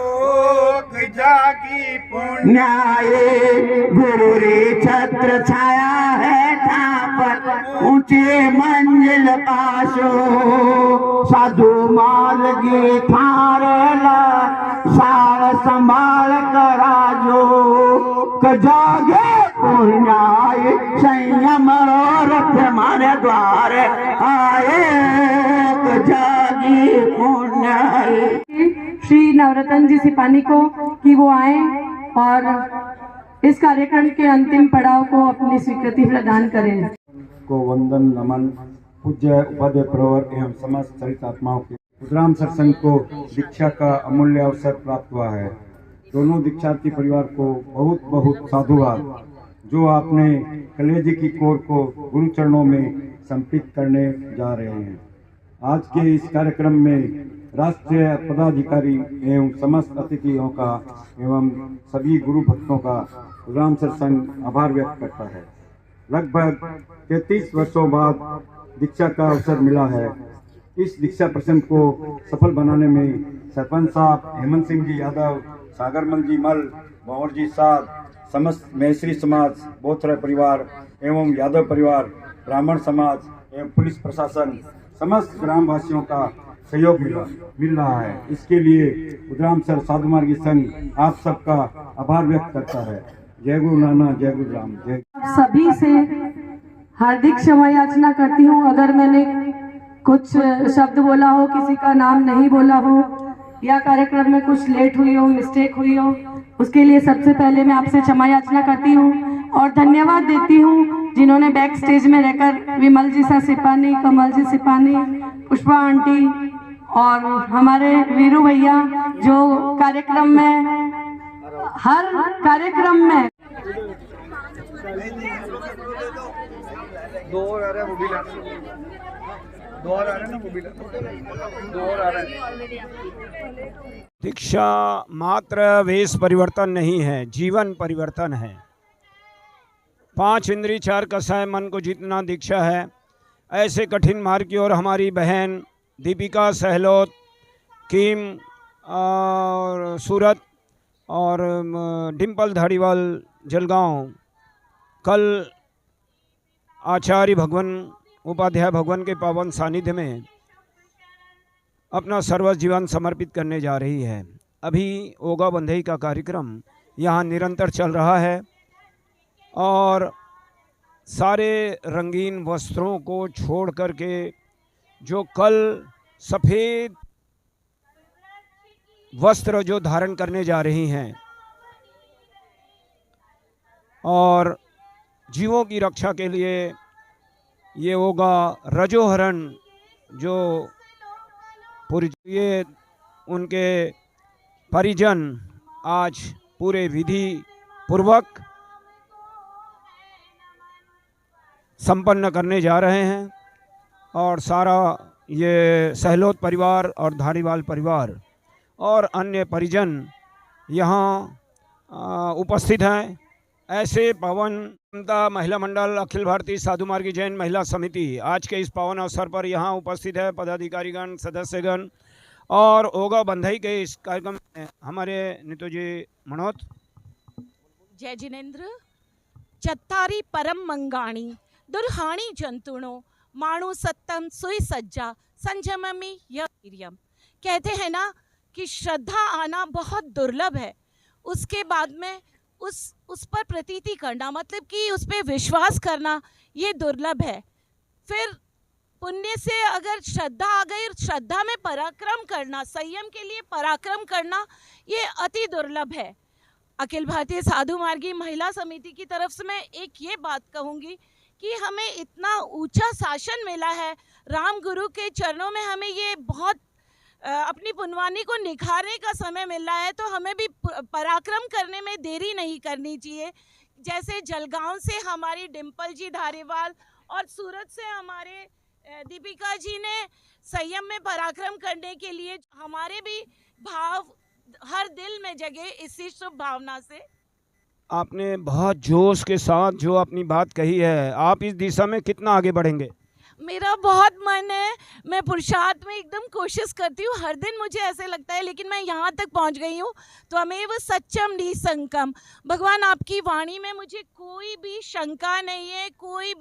जागी पुण्याई। गुरु रे छत्र छाया है ठापर, ऊंचे मंजिल पासो, साधु माल गी थारेला, साल जागे पुण्याय संयम रथ मारे द्वार आए जागी पुण्याय। श्री नवरत्न जी सिपानी को कि वो आए और इस कार्यक्रम के अंतिम पड़ाव को अपनी स्वीकृति प्रदान करें। को वंदन नमन। पूज्य उपाध्याय प्रवर एवं समस्त चरित आत्माओं के रुद्राम सत्संग को दीक्षा का अमूल्य अवसर प्राप्त हुआ है। दोनों दीक्षार्थी परिवार को बहुत बहुत साधुवाद, जो आपने कलेजे की कोर को गुरु चरणों में समर्पित करने जा रहे हैं। आज के इस कार्यक्रम में राष्ट्रीय पदाधिकारी एवं समस्त अतिथियों का एवं सभी गुरु भक्तों का रुद्राम सत्संग आभार व्यक्त करता है। लगभग 33 वर्षों बाद दीक्षा का अवसर मिला है। इस दीक्षा प्रसंग को सफल बनाने में सरपंच साहब हेमंत सिंह जी यादव, सागरमल जी मल, भंवर जी साध, समस्त मैसरी समाज, बोथरा परिवार एवं यादव परिवार, ब्राह्मण समाज एवं पुलिस प्रशासन, समस्त ग्रामवासियों का सहयोग मिल रहा है। इसके लिए रुद्रामसर साधु मार्गी संघ आप सबका आभार व्यक्त करता है। जय गुरु नानक, जय गुरु राम, जय। सभी से हार्दिक क्षमा याचना करती हूँ अगर मैंने कुछ शब्द बोला हो, किसी का नाम नहीं बोला हो या कार्यक्रम में कुछ लेट हुई हो, मिस्टेक हुई हो, उसके लिए सबसे पहले मैं आपसे क्षमा याचना करती हूँ और धन्यवाद देती हूँ जिन्होंने बैक स्टेज में रहकर विमल जी सा सिपानी, कमल जी सिपानी, पुष्पा आंटी और हमारे वीरू भैया जो कार्यक्रम में हर कार्यक्रम में दो और आ रहा है, वो भी ला दो और आ रहा है ना, वो भी ला दो और आ रहा है। दीक्षा मात्र वेश परिवर्तन नहीं है, जीवन परिवर्तन है। 5 इंद्री 4 कसाय मन को जीतना दीक्षा है। ऐसे कठिन मार्ग की ओर हमारी बहन दीपिका सहलोत, कीम और सूरत और डिम्पल धाड़ीवाल जलगांव कल आचार्य भगवान उपाध्याय भगवान के पावन सानिध्य में अपना सर्वस्व जीवन समर्पित करने जा रही है। अभी ओगा बंधई का कार्यक्रम यहाँ निरंतर चल रहा है और सारे रंगीन वस्त्रों को छोड़ करके जो कल सफ़ेद वस्त्र जो धारण करने जा रही हैं और जीवों की रक्षा के लिए ये होगा रजोहरण जो ये उनके परिजन आज पूरे विधि पूर्वक संपन्न करने जा रहे हैं और सारा ये सहलोत परिवार और धारीवाल परिवार और अन्य परिजन यहाँ उपस्थित हैं। ऐसे पावन महिला मंडल अखिल भारतीय साधु मार्गी जैन महिला समिति आज के इस पावन अवसर पर यहाँ उपस्थित है। पदाधिकारीगण, सदस्यगण और ओगा बंधई के इस कार्यक्रम में हमारे नीतू जी मनोत। जय जिनेन्द्र। चत्तारी परम मंगाणी दुर्हाणी जंतुणो माणु सत्तम सुई सज्जा संजममी वीर्यम। कहते हैं ना कि श्रद्धा आना बहुत दुर्लभ है, उसके बाद में उस पर प्रतीति करना मतलब कि उस पर विश्वास करना ये दुर्लभ है। फिर पुण्य से अगर श्रद्धा आ गई, श्रद्धा में पराक्रम करना, संयम के लिए पराक्रम करना ये अति दुर्लभ है। अखिल भारतीय साधु मार्गी महिला समिति की तरफ से मैं एक ये बात कहूँगी कि हमें इतना ऊंचा शासन मिला है, राम गुरु के चरणों में हमें ये बहुत अपनी पुनवानी को निखारने का समय मिल रहा है, तो हमें भी पराक्रम करने में देरी नहीं करनी चाहिए। जैसे जलगांव से हमारी डिम्पल जी धारीवाल और सूरत से हमारे दीपिका जी ने संयम में पराक्रम करने के लिए हमारे भी भाव हर दिल में जगे इसी शुभ भावना से। आपने बहुत जोश के साथ जो अपनी बात कही है, आप इस दिशा में कितना आगे बढ़ेंगे? मेरा बहुत मन है, मैं पुरुषार्थ में एकदम कोशिश करती हूँ हर दिन, मुझे ऐसे लगता है, लेकिन मैं यहाँ तक पहुँच गई हूँ। तो हमें वो सच्चम निसंकम भगवान आपकी वाणी में मुझे कोई भी शंका नहीं है, कोई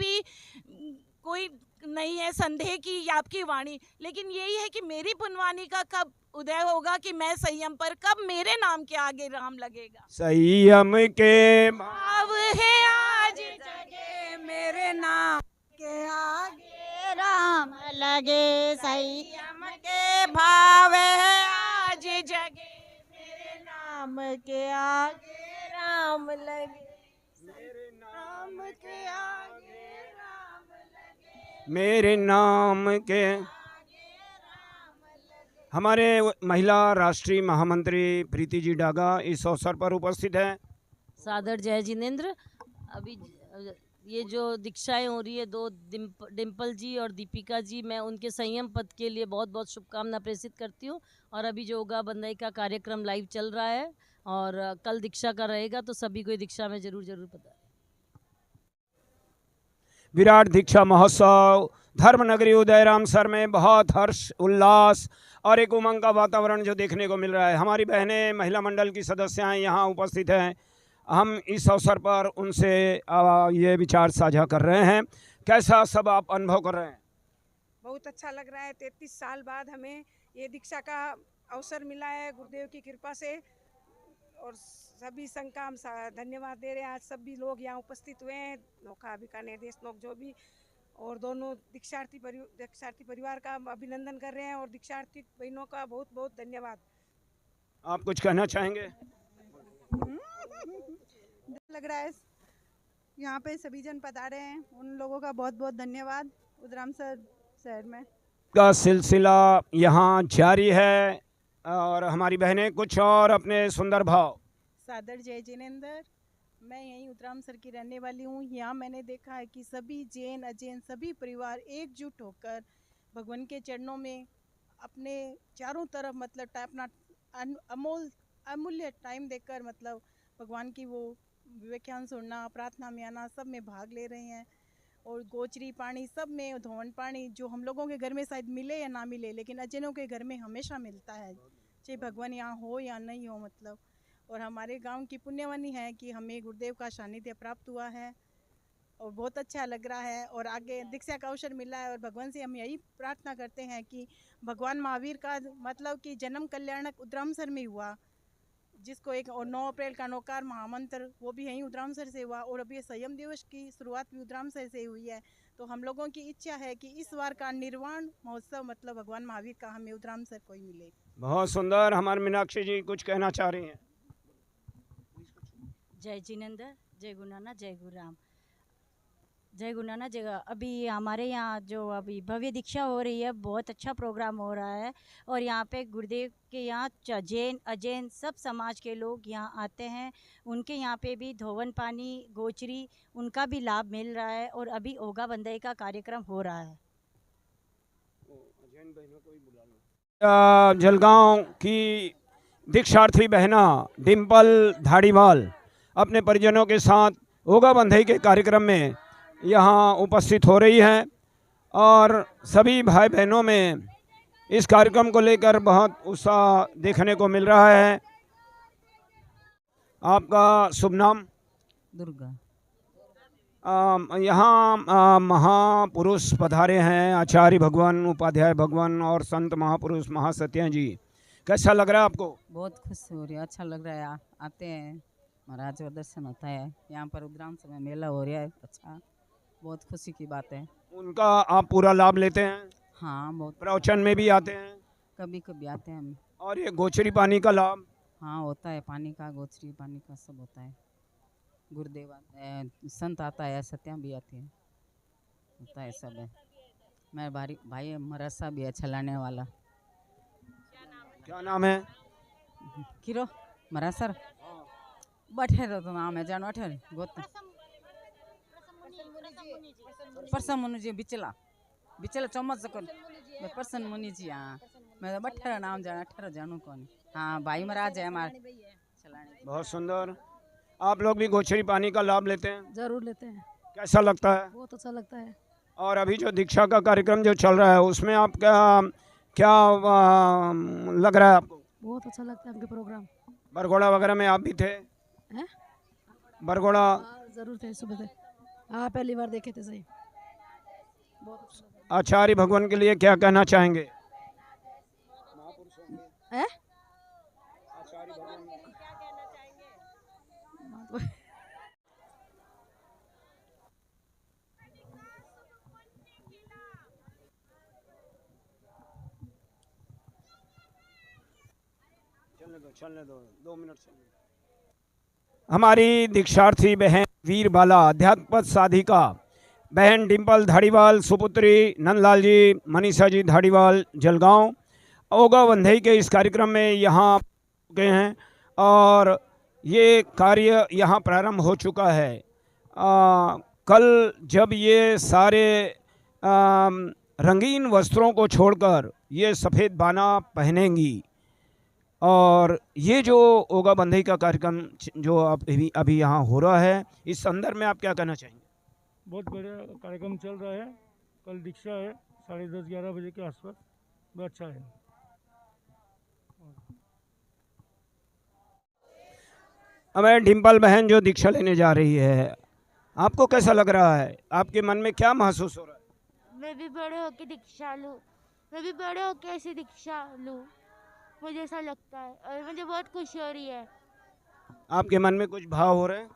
नहीं है संदेह की आपकी वाणी, लेकिन यही है कि मेरी पुनवानी का कब उदय होगा कि मैं संयम पर कब मेरे नाम के आगे राम लगेगा। संयम के भाव है आज जगे मेरे नाम के आगे राम लगे। संयम के भाव है आज जगे मेरे नाम के आगे राम लगे। मेरे नाम के आगे राम लगे। मेरे नाम के। हमारे महिला राष्ट्रीय महामंत्री प्रीति जी डागा इस अवसर पर उपस्थित हैं। सादर जय जिनेंद्र। अभी ये जो दीक्षाएं हो रही है दो डिम्पल जी और दीपिका जी, मैं उनके संयम पद के लिए बहुत बहुत शुभकामना प्रेषित करती हूँ। और अभी जो होगा बंदाई का कार्यक्रम लाइव चल रहा है और कल दीक्षा का रहेगा, तो सभी को दीक्षा में जरूर पता है। विराट दीक्षा महोत्सव धर्मनगरी उदयरामसर में बहुत हर्ष उल्लास और एक उमंग का वातावरण जो देखने को मिल रहा है। हमारी बहनें महिला मंडल की सदस्याएं यहाँ उपस्थित हैं। हम इस अवसर पर उनसे ये विचार साझा कर रहे हैं। कैसा सब आप अनुभव कर रहे हैं? बहुत अच्छा लग रहा है। 33 साल बाद हमें ये दीक्षा का अवसर मिला है गुरुदेव की कृपा से, और सभी संघ का हम धन्यवाद दे रहे हैं। आज सभी लोग यहाँ उपस्थित हुए हैं, नौखा बीकानेर देश लोग जो भी, और दोनों दीक्षार्थी परिवार का हम अभिनंदन कर रहे हैं और दीक्षार्थी बहनों का बहुत बहुत धन्यवाद। आप कुछ कहना चाहेंगे? लग रहा है यहाँ पे सभी जन पधारे हैं, उन लोगों का बहुत बहुत धन्यवाद। उदयरामसर शहर में का सिलसिला यहाँ जारी है और हमारी बहनें कुछ और अपने सुंदर भाव। सादर जय जिनेंद्र। मैं यहीं उदयरामसर की रहने वाली हूँ। यहाँ मैंने देखा है कि सभी जैन अजैन सभी परिवार एकजुट होकर भगवान के चरणों में अपने चारों तरफ मतलब अपना अमूल्य टाइम देकर मतलब भगवान की वो व्याख्यान सुनना, प्रार्थना में आना, सब में भाग ले रहे हैं। और गोचरी पानी सब में, धोवन पानी जो हम लोगों के घर में शायद मिले या ना मिले, लेकिन अजैनों के घर में हमेशा मिलता है, चाहे भगवान यहाँ हो या नहीं हो मतलब। और हमारे गांव की पुण्यवानी है कि हमें गुरुदेव का सानिध्य प्राप्त हुआ है और बहुत अच्छा लग रहा है। और आगे दीक्षा का अवसर मिला है और भगवान से हम यही प्रार्थना करते हैं कि भगवान महावीर का मतलब कि जन्म कल्याणक उदयरामसर में हुआ, जिसको एक 9 अप्रैल का नौकार महामंत्र वो भी यहीं उदयरामसर से हुआ। और अभी संयम दिवस की शुरुआत भी उदयरामसर से हुई है। तो हम लोगों की इच्छा है कि इस बार का निर्वाण महोत्सव मतलब भगवान महावीर का हमें उदयरामसर को ही मिले। बहुत सुंदर। हमारे मीनाक्षी जी कुछ कहना चाह रही हैं। जय जिनेंद्र, जय गुरुनानक, जय गुरुराम, जय गुरुनानक जय। अभी हमारे यहाँ जो अभी भव्य दीक्षा हो रही है, बहुत अच्छा प्रोग्राम हो रहा है। और यहाँ पे गुरुदेव के यहाँ जैन अजैन सब समाज के लोग यहाँ आते हैं। उनके यहाँ पे भी धोवन पानी गोचरी उनका भी लाभ मिल रहा है। और अभी ओगा बंदई का कार्यक्रम हो रहा है। जलगांव की दीक्षार्थी बहना डिम्पल धाड़ीवाल अपने परिजनों के साथ ओगा बंधई के कार्यक्रम में यहाँ उपस्थित हो रही है और सभी भाई बहनों में इस कार्यक्रम को लेकर बहुत उत्साह देखने को मिल रहा है। आपका शुभ नाम? दुर्गा। यहाँ महापुरुष पधारे हैं, आचार्य भगवान, उपाध्याय भगवान और संत महापुरुष महासत्य जी। कैसा लग रहा है आपको? बहुत खुश हो रही है, अच्छा लग रहा है। आते हैं महाराज का दर्शन होता है, यहाँ पर उदयरामसर में मेला हो रहा है, अच्छा बहुत खुशी की बात है। उनका आप पूरा लाभ लेते हैं? हाँ बहुत। प्रवचन में भी आते हैं? कभी कभी आते हैं हम। और ये गोचरी पानी का लाभ? हाँ होता है, पानी का गोचरी पानी का सब होता है। गुरुदेव आते, संत आता है, सत्या भी आती है, होता है सब है। मेरा भाई मरासा भी है चलाने वाला। क्या नाम है? किरो मरासर बठेरो तो नाम है, जानो अठेर गोत परसन मुनि जी बिचला चम्मच कर परसन मुनि जी। हाँ मैं बठेरो नाम जाना, अठेरो जानू कौन। हाँ भाई महाराज है हमारे चलाने। बहुत सुंदर। आप लोग भी गोचरी पानी का लाभ लेते हैं? जरूर लेते हैं। कैसा लगता है? बहुत अच्छा लगता है। और अभी जो दीक्षा का कार्यक्रम जो चल रहा है उसमें आप क्या लग रहा है आपको? बहुत अच्छा लगता है आपके प्रोग्राम। बरघोड़ा वगैरह में आप भी थे? हैं? बरघोड़ा जरूर थे, सुबह थे। हाँ पहली बार देखे थे। सही बहुत अच्छा। आचार्य भगवान के लिए क्या कहना चाहेंगे? हैं? चलने दो 2 मिनट हमारी दीक्षार्थी बहन वीरबाला अध्यात्म साधिका बहन डिम्पल धाड़ीवाल सुपुत्री नंदलाल जी मनीषा जी धाड़ीवाल जलगांव ओगा बंधई के इस कार्यक्रम में यहाँ गए हैं और ये कार्य यहाँ प्रारंभ हो चुका है। कल जब ये सारे रंगीन वस्त्रों को छोड़कर ये सफ़ेद बाना पहनेंगी और ये जो ओगा बंधई का कार्यक्रम जो अभी यहाँ हो रहा है, इस संदर्भ में आप क्या कहना चाहेंगे? बहुत बढ़िया कार्यक्रम चल रहा है। कल दीक्षा है 10:30-11 बजे के आसपास, बहुत अच्छा है। हमें डिम्पल बहन जो दीक्षा लेने जा रही है, आपको कैसा लग रहा है? आपके मन में क्या महसूस हो रहा है? मैं भी बड़े होके दीक्षा लूँ, मैं भी बड़े होके ऐसी दीक्षा लूँ, मुझे ऐसा लगता है और मुझे बहुत खुशी हो रही है। आपके मन में कुछ भाव हो रहे हैं?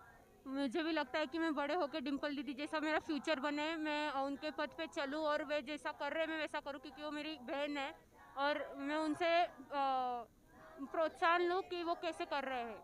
मुझे भी लगता है कि मैं बड़े होकर डिम्पल दीदी जैसा मेरा फ्यूचर बने, मैं उनके पद पे चलूँ और वे जैसा कर रहे हैं मैं वैसा करूँ, क्योंकि वो मेरी बहन है और मैं उनसे प्रोत्साहन लूँ कि वो कैसे कर रहे हैं।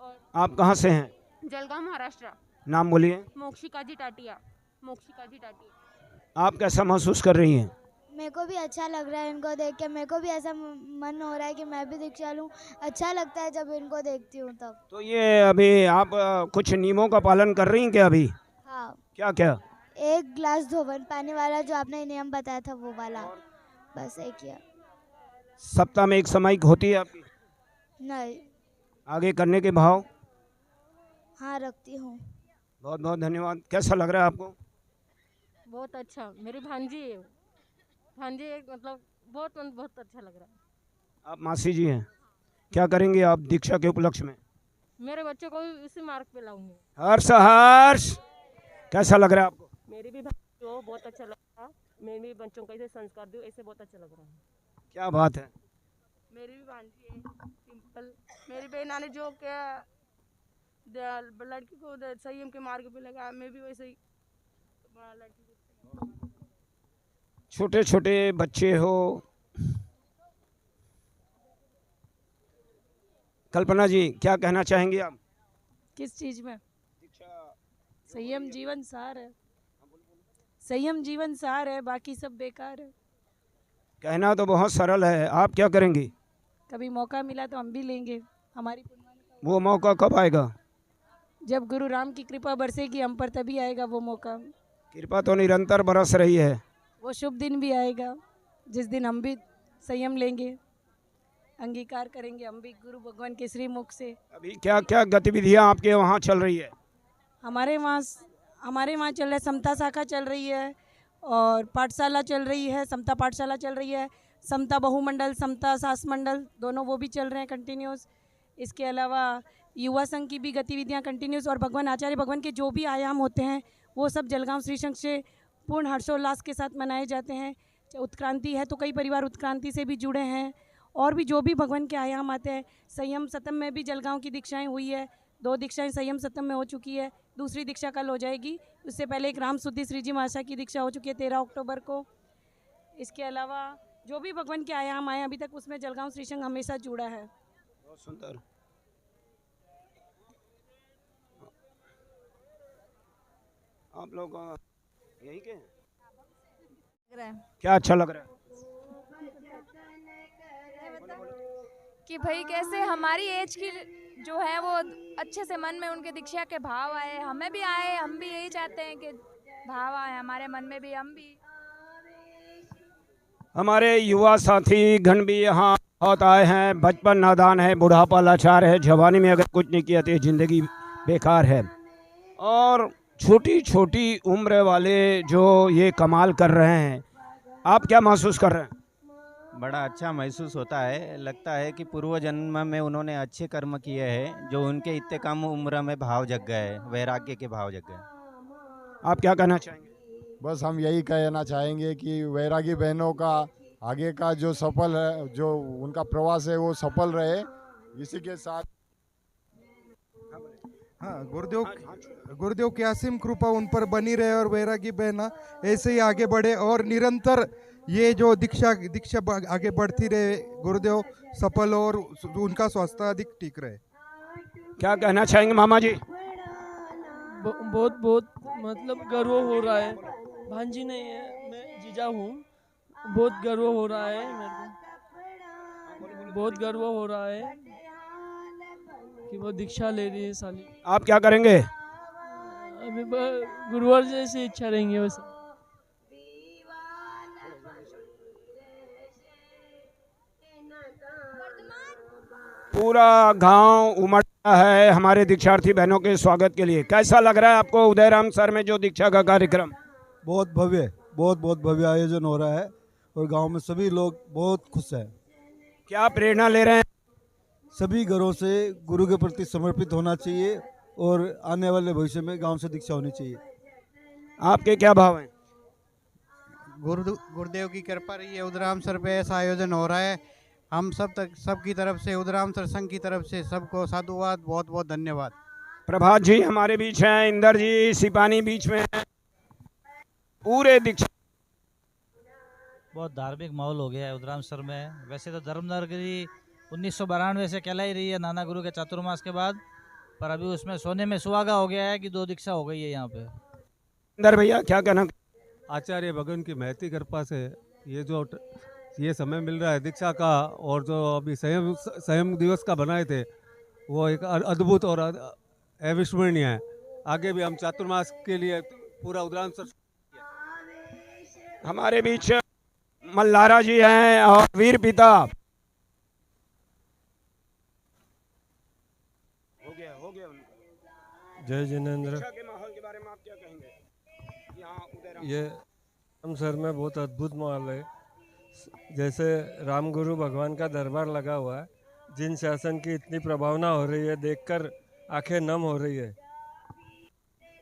और आप कहाँ से हैं? जलगांव महाराष्ट्र। नाम बोलिए। मोक्षिका जी टाटिया। मोक्षिका जी टाटिया। आप कैसा महसूस कर रही हैं? मेरे को भी अच्छा लग रहा है इनको देख के, मेरे को भी ऐसा मन हो रहा है कि मैं भी दीक्षा लूँ। अच्छा लगता है जब इनको देखती हूँ तब। तो ये अभी आप कुछ नियमों का पालन कर रही हैं क्या अभी? हाँ। क्या क्या? 1 गिलास धोवन पानी वाला जो आपने नियम बताया था वो वाला, बस एक किया। सप्ताह में 1 सामयिक होती है आपकी? नहीं। आगे करने के भाव? हाँ रखती हूँ। बहुत बहुत धन्यवाद। कैसा लग रहा है आपको? बहुत अच्छा, मेरी भांजी है, भांजी एक मतलब बहुत अच्छा लग रहा है। आप मासी जी हैं, क्या करेंगे आप दीक्षा के उपलक्ष्य में? मेरे बच्चों को भी इसी मार्ग पे लाऊंगी। हर्ष कैसा लग रहा है आपको? मेरी भी भांजी हो, बहुत अच्छा लग रहा है। मेरे भी बच्चों को ऐसे संस्कार दूँ, ऐसे बहुत अच्छा लग रहा है। क्या बात है। मेरी भी भांजी है सिंपल, मेरी बहना ने जो क्या लड़की को संयम के मार्ग पे लगा, मैं भी वैसे ही बड़ा लड़की को। छोटे छोटे बच्चे हो, कल्पना जी क्या कहना चाहेंगे आप? किस चीज में? संयम जीवन सार है, संयम जीवन सार है, बाकी सब बेकार है। कहना तो बहुत सरल है, आप क्या करेंगी? कभी मौका मिला तो हम भी लेंगे। हमारी वो मौका कब आएगा? जब गुरु राम की कृपा बरसेगी हम पर, तभी आएगा वो मौका। कृपा तो निरंतर बरस रही है। वो शुभ दिन भी आएगा जिस दिन हम भी संयम लेंगे, अंगीकार करेंगे हम भी गुरु भगवान के श्री मुख से। अभी क्या क्या गतिविधियां आपके वहाँ चल रही है? हमारे वहाँ चल रहा है, समता शाखा चल रही है और पाठशाला चल रही है, समता पाठशाला चल रही है, समता बहुमंडल, समता सास मंडल, दोनों वो भी चल रहे हैं कंटिन्यूस। इसके अलावा युवा संघ की भी गतिविधियां कंटिन्यूस और भगवान आचार्य भगवान के जो भी आयाम होते हैं वो सब जलगांव श्री संघ से पूर्ण हर्षोल्लास के साथ मनाए जाते हैं। उत्क्रांति है तो कई परिवार उत्क्रांति से भी जुड़े हैं और भी जो भी भगवान के आयाम आते हैं। संयम सतम में भी जलगांव की दीक्षाएं हुई है, 2 दीक्षाएं संयम सतम में हो चुकी है, दूसरी दीक्षा कल हो जाएगी। उससे पहले एक राम शुद्धि श्री जी महाशय की दीक्षा हो चुकी है 13 अक्टूबर को। इसके अलावा जो भी भगवान के आयाम आए अभी तक उसमें जलगांव श्री संघ हमेशा जुड़ा है। बहुत सुंदर। आप लोग यही के क्या अच्छा लग रहा है कि भाई कैसे हमारी एज की जो है वो अच्छे से मन में उनके दीक्षा के भाव आए, हमें भी आए, हम भी यही चाहते हैं कि भाव आए हमारे मन में भी, हम भी। हमारे युवा साथी गण भी यहाँ बहुत आए हैं। बचपन नादान है, बुढ़ापा लाचार है, जवानी में अगर कुछ नहीं किया तो जिंदगी बेकार है। और छोटी छोटी उम्र वाले जो ये कमाल कर रहे हैं, आप क्या महसूस कर रहे हैं? बड़ा अच्छा महसूस होता है। लगता है कि पूर्व जन्म में उन्होंने अच्छे कर्म किए हैं जो उनके इतने कम उम्र में भाव जग गए, वैराग्य के भाव जग गए। आप क्या कहना चाहेंगे? बस हम यही कहना चाहेंगे कि वैरागी बहनों का आगे का जो सफल है, जो उनका प्रवास है वो सफल रहे। इसी के साथ हाँ, गुरुदेव की असीम कृपा उन पर बनी रहे और वैरागी बहना ऐसे ही आगे बढ़े और निरंतर ये जो दीक्षा आगे बढ़ती रहे। गुरुदेव सफल हो और उनका स्वास्थ्य अधिक ठीक रहे। क्या कहना चाहेंगे मामा जी? बहुत बहुत मतलब गर्व हो रहा है। भांजी नहीं है, मैं जीजा हूँ। बहुत गर्व हो रहा है मेरे को, बहुत गर्व हो रहा है कि वो दीक्षा ले रही है साली। आप क्या करेंगे? अभी गुरुवार जैसी इच्छा रहेंगे वैसे। पूरा गांव उमड़ा है हमारे दीक्षार्थी बहनों के स्वागत के लिए। कैसा लग रहा है आपको उदयराम सर में जो दीक्षा का कार्यक्रम? बहुत भव्य, बहुत भव्य आयोजन हो रहा है और गांव में सभी लोग बहुत खुश हैं। क्या प्रेरणा ले रहे हैं? सभी घरों से गुरु के प्रति समर्पित होना चाहिए और आने वाले भविष्य में गांव से दीक्षा होनी चाहिए। आपके क्या भाव हैं? गुरुदेव की कृपा रही है, उदयराम सर पे ऐसा आयोजन हो रहा है। हम सबकी तरफ से, उदयराम सर संघ की तरफ से सबको साधुवाद, बहुत बहुत धन्यवाद। प्रभात जी हमारे बीच हैं, इंदर जी सिपानी बीच में हैं। पूरे दीक्षा बहुत धार्मिक माहौल हो गया है उदयराम सर में। वैसे तो धर्मनगरी 1992 से कहलाई रही है नाना गुरु के चातुर्मास के बाद, पर अभी उसमें सोने में सुहागा हो गया है कि 2 दीक्षा हो गई है यहाँ पे। इंदर भैया क्या कहना? आचार्य भगवान की महती कृपा से ये समय मिल रहा है दीक्षा का, और जो अभी संयम दिवस का बनाए थे वो एक अद्भुत और अविस्मरणीय है। आगे भी हम चातुर्मास के लिए पूरा उदयराम सर। हमारे बीच मल्लारा जी हैं और वीर पिता। हो गया जय जिनेंद्र। के माहौल के बारे में आप क्या कहेंगे? यहाँ ये हम सर में बहुत अद्भुत माहौल है। जैसे रामगुरु भगवान का दरबार लगा हुआ है, जिन शासन की इतनी प्रभावना हो रही है, देखकर आंखें नम हो रही है।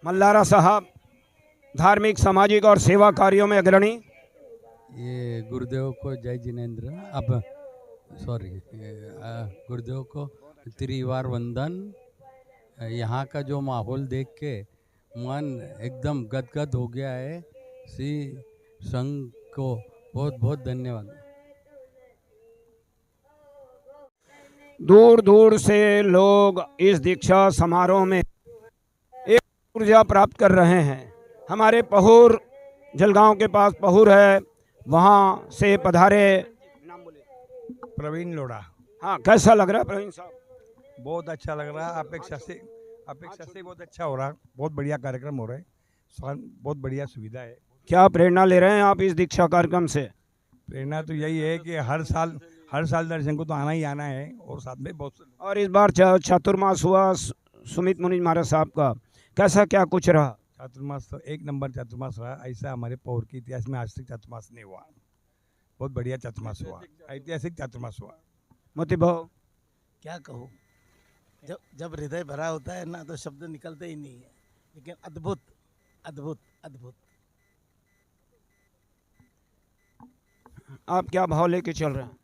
मल्लारा साहब धार्मिक, सामाजिक और सेवा कार्यों में अग्रणी। ये गुरुदेव को जय जिनेंद्र। अब गुरुदेव को त्रिवार वंदन। यहाँ का जो माहौल देख के मन एकदम गदगद हो गया है। श्री संघ को बहुत बहुत धन्यवाद। दूर दूर से लोग इस दीक्षा समारोह में एक ऊर्जा प्राप्त कर रहे हैं। हमारे पहुर, जलगांव के पास पहुर है, वहाँ से पधारे प्रवीण लोढ़ा। हाँ, कैसा लग रहा है प्रवीण साहब? बहुत अच्छा लग रहा है। अपेक्षा से बहुत अच्छा हो रहा है। बहुत बढ़िया कार्यक्रम हो रहा है। बहुत बढ़िया सुविधा है। क्या प्रेरणा ले रहे हैं आप इस दीक्षा कार्यक्रम से? प्रेरणा तो यही है कि हर साल दर्शन को तो आना ही आना है, और साथ में बहुत। और इस बार चातुर्मास हुआ सुमित मुनि महाराज साहब का, कैसा क्या कुछ रहा? चातुर्मास तो 1 नंबर चातुर्मास रहा। ऐसा हमारे पौर के इतिहास में आज तक चातुर्मास नहीं हुआ। बहुत बढ़िया चातुर्मास हुआ, ऐतिहासिक चातुर्मास हुआ। मोती भाव क्या कहूँ, जब हृदय भरा होता है ना तो शब्द निकलते ही नहीं है, लेकिन अद्भुत अद्भुत अद्भुत। आप क्या भाव लेके चल रहे हैं?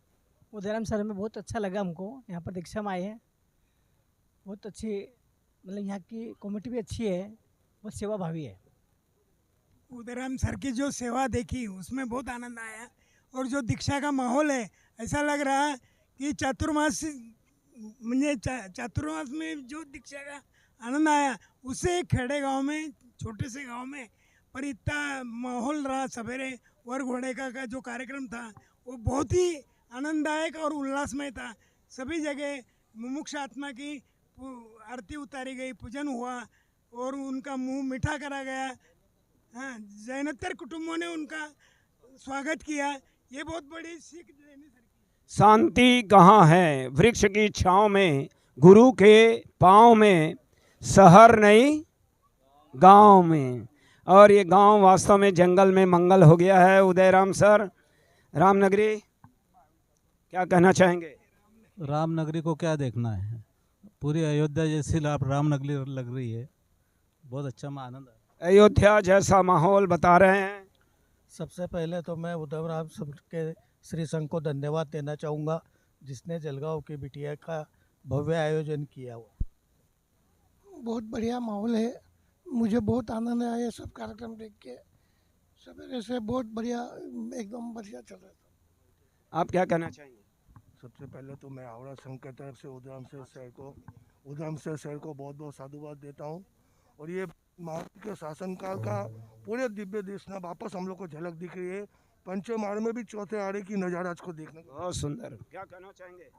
उदयराम सर में बहुत अच्छा लगा हमको। यहाँ पर दीक्षा में आए हैं, बहुत अच्छी, मतलब यहाँ की कमेटी भी अच्छी है, बहुत सेवा भावी है। उदयराम सर की जो सेवा देखी उसमें बहुत आनंद आया, और जो दीक्षा का माहौल है ऐसा लग रहा है कि चातुर्मास में जो दीक्षा का आनंद आया उससे खेड़े गांव में, छोटे से गांव में, पर इतना माहौल रहा। सवेरे वर घोड़े का जो कार्यक्रम था वो बहुत ही आनंददायक और उल्लासमय था। सभी जगह मुमुक्ष आत्मा की आरती उतारी गई, पूजन हुआ और उनका मुंह मीठा करा गया। हाँ, जैनोत्तर कुटुंबों ने उनका स्वागत किया। ये बहुत बड़ी सीख देने सर। शांति कहाँ है? वृक्ष की छांव में, गुरु के पाँव में, शहर नहीं गांव में। और ये गांव वास्तव में जंगल में मंगल हो गया है। उदयराम सर, रामनगरी क्या कहना चाहेंगे? रामनगरी को क्या देखना है, पूरी अयोध्या जैसी रामनगरी लग रही है। बहुत अच्छा आनंद है। अयोध्या जैसा माहौल बता रहे हैं। सबसे पहले तो मैं उदयराम सर के श्री संघ को धन्यवाद देना चाहूँगा, जिसने जलगांव की बिटिया का भव्य आयोजन किया हुआ। बहुत बढ़िया माहौल है, मुझे बहुत आनंद आया ये सब कार्यक्रम देख के। सवेरे से बहुत बढ़िया, एकदम बढ़िया चल रहा था। आप क्या कहना चाहेंगे? सबसे पहले तो मैं हावड़ा संघ की तरफ से उधमसिंह शहर को बहुत बहुत साधुवाद देता हूँ। और ये महाराज के शासनकाल का पूरे दिव्य देश में वापस हम लोग को झलक दिख रही है। पंचम आड़े में भी चौथे आड़े की नज़ारा आज को देखने को बहुत सुंदर। क्या कहना चाहेंगे?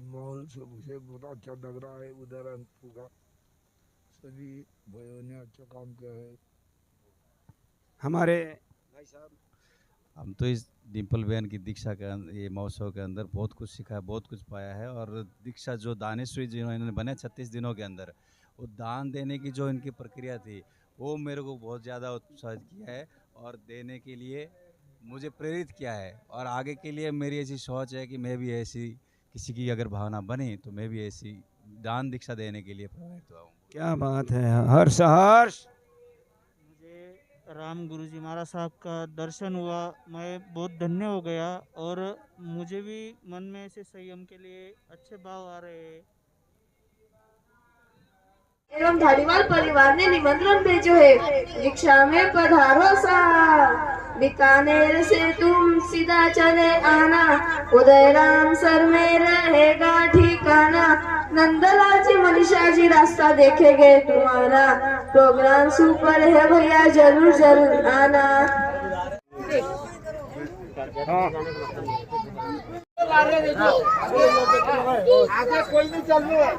माहौल से मुझे बहुत अच्छा लग रहा है। उधर सभी भाइयों ने अच्छा काम किया है। हमारे भाई साहब, हम तो इस डिम्पल बहन की दीक्षा के ये महोत्सव के अंदर बहुत कुछ सीखा है, बहुत कुछ पाया है। और दीक्षा जो दानेश्वरी जी इन्होंने बने 36 दिनों के अंदर, वो दान देने की जो इनकी प्रक्रिया थी वो मेरे को बहुत ज़्यादा उत्साहित किया है और देने के लिए मुझे प्रेरित किया है। और आगे के लिए मेरी ऐसी सोच है कि मैं भी ऐसी किसी की अगर भावना बनी तो मैं भी ऐसी दान दीक्षा देने के लिए प्रभावित हुआ हूँ। क्या बात है। हर्ष हर्ष, राम गुरुजी महाराज साहब का दर्शन हुआ, मैं बहुत धन्य हो गया। और मुझे भी मन में ऐसे संयम के लिए अच्छे भाव आ रहे हैं। एवं धारीवाल परिवार ने निमंत्रण भेजो है, रिक्शा में पधारो साहब, बीकानेर से तुम सीधा चले आना, उदयराम सर में रहेगा ठिकाना, नंदलाल जी मनीषा जी रास्ता देखेंगे तुम्हारा, प्रोग्राम सुपर है भैया, जरूर जरूर आना। आगे कोई नहीं चल रहा है।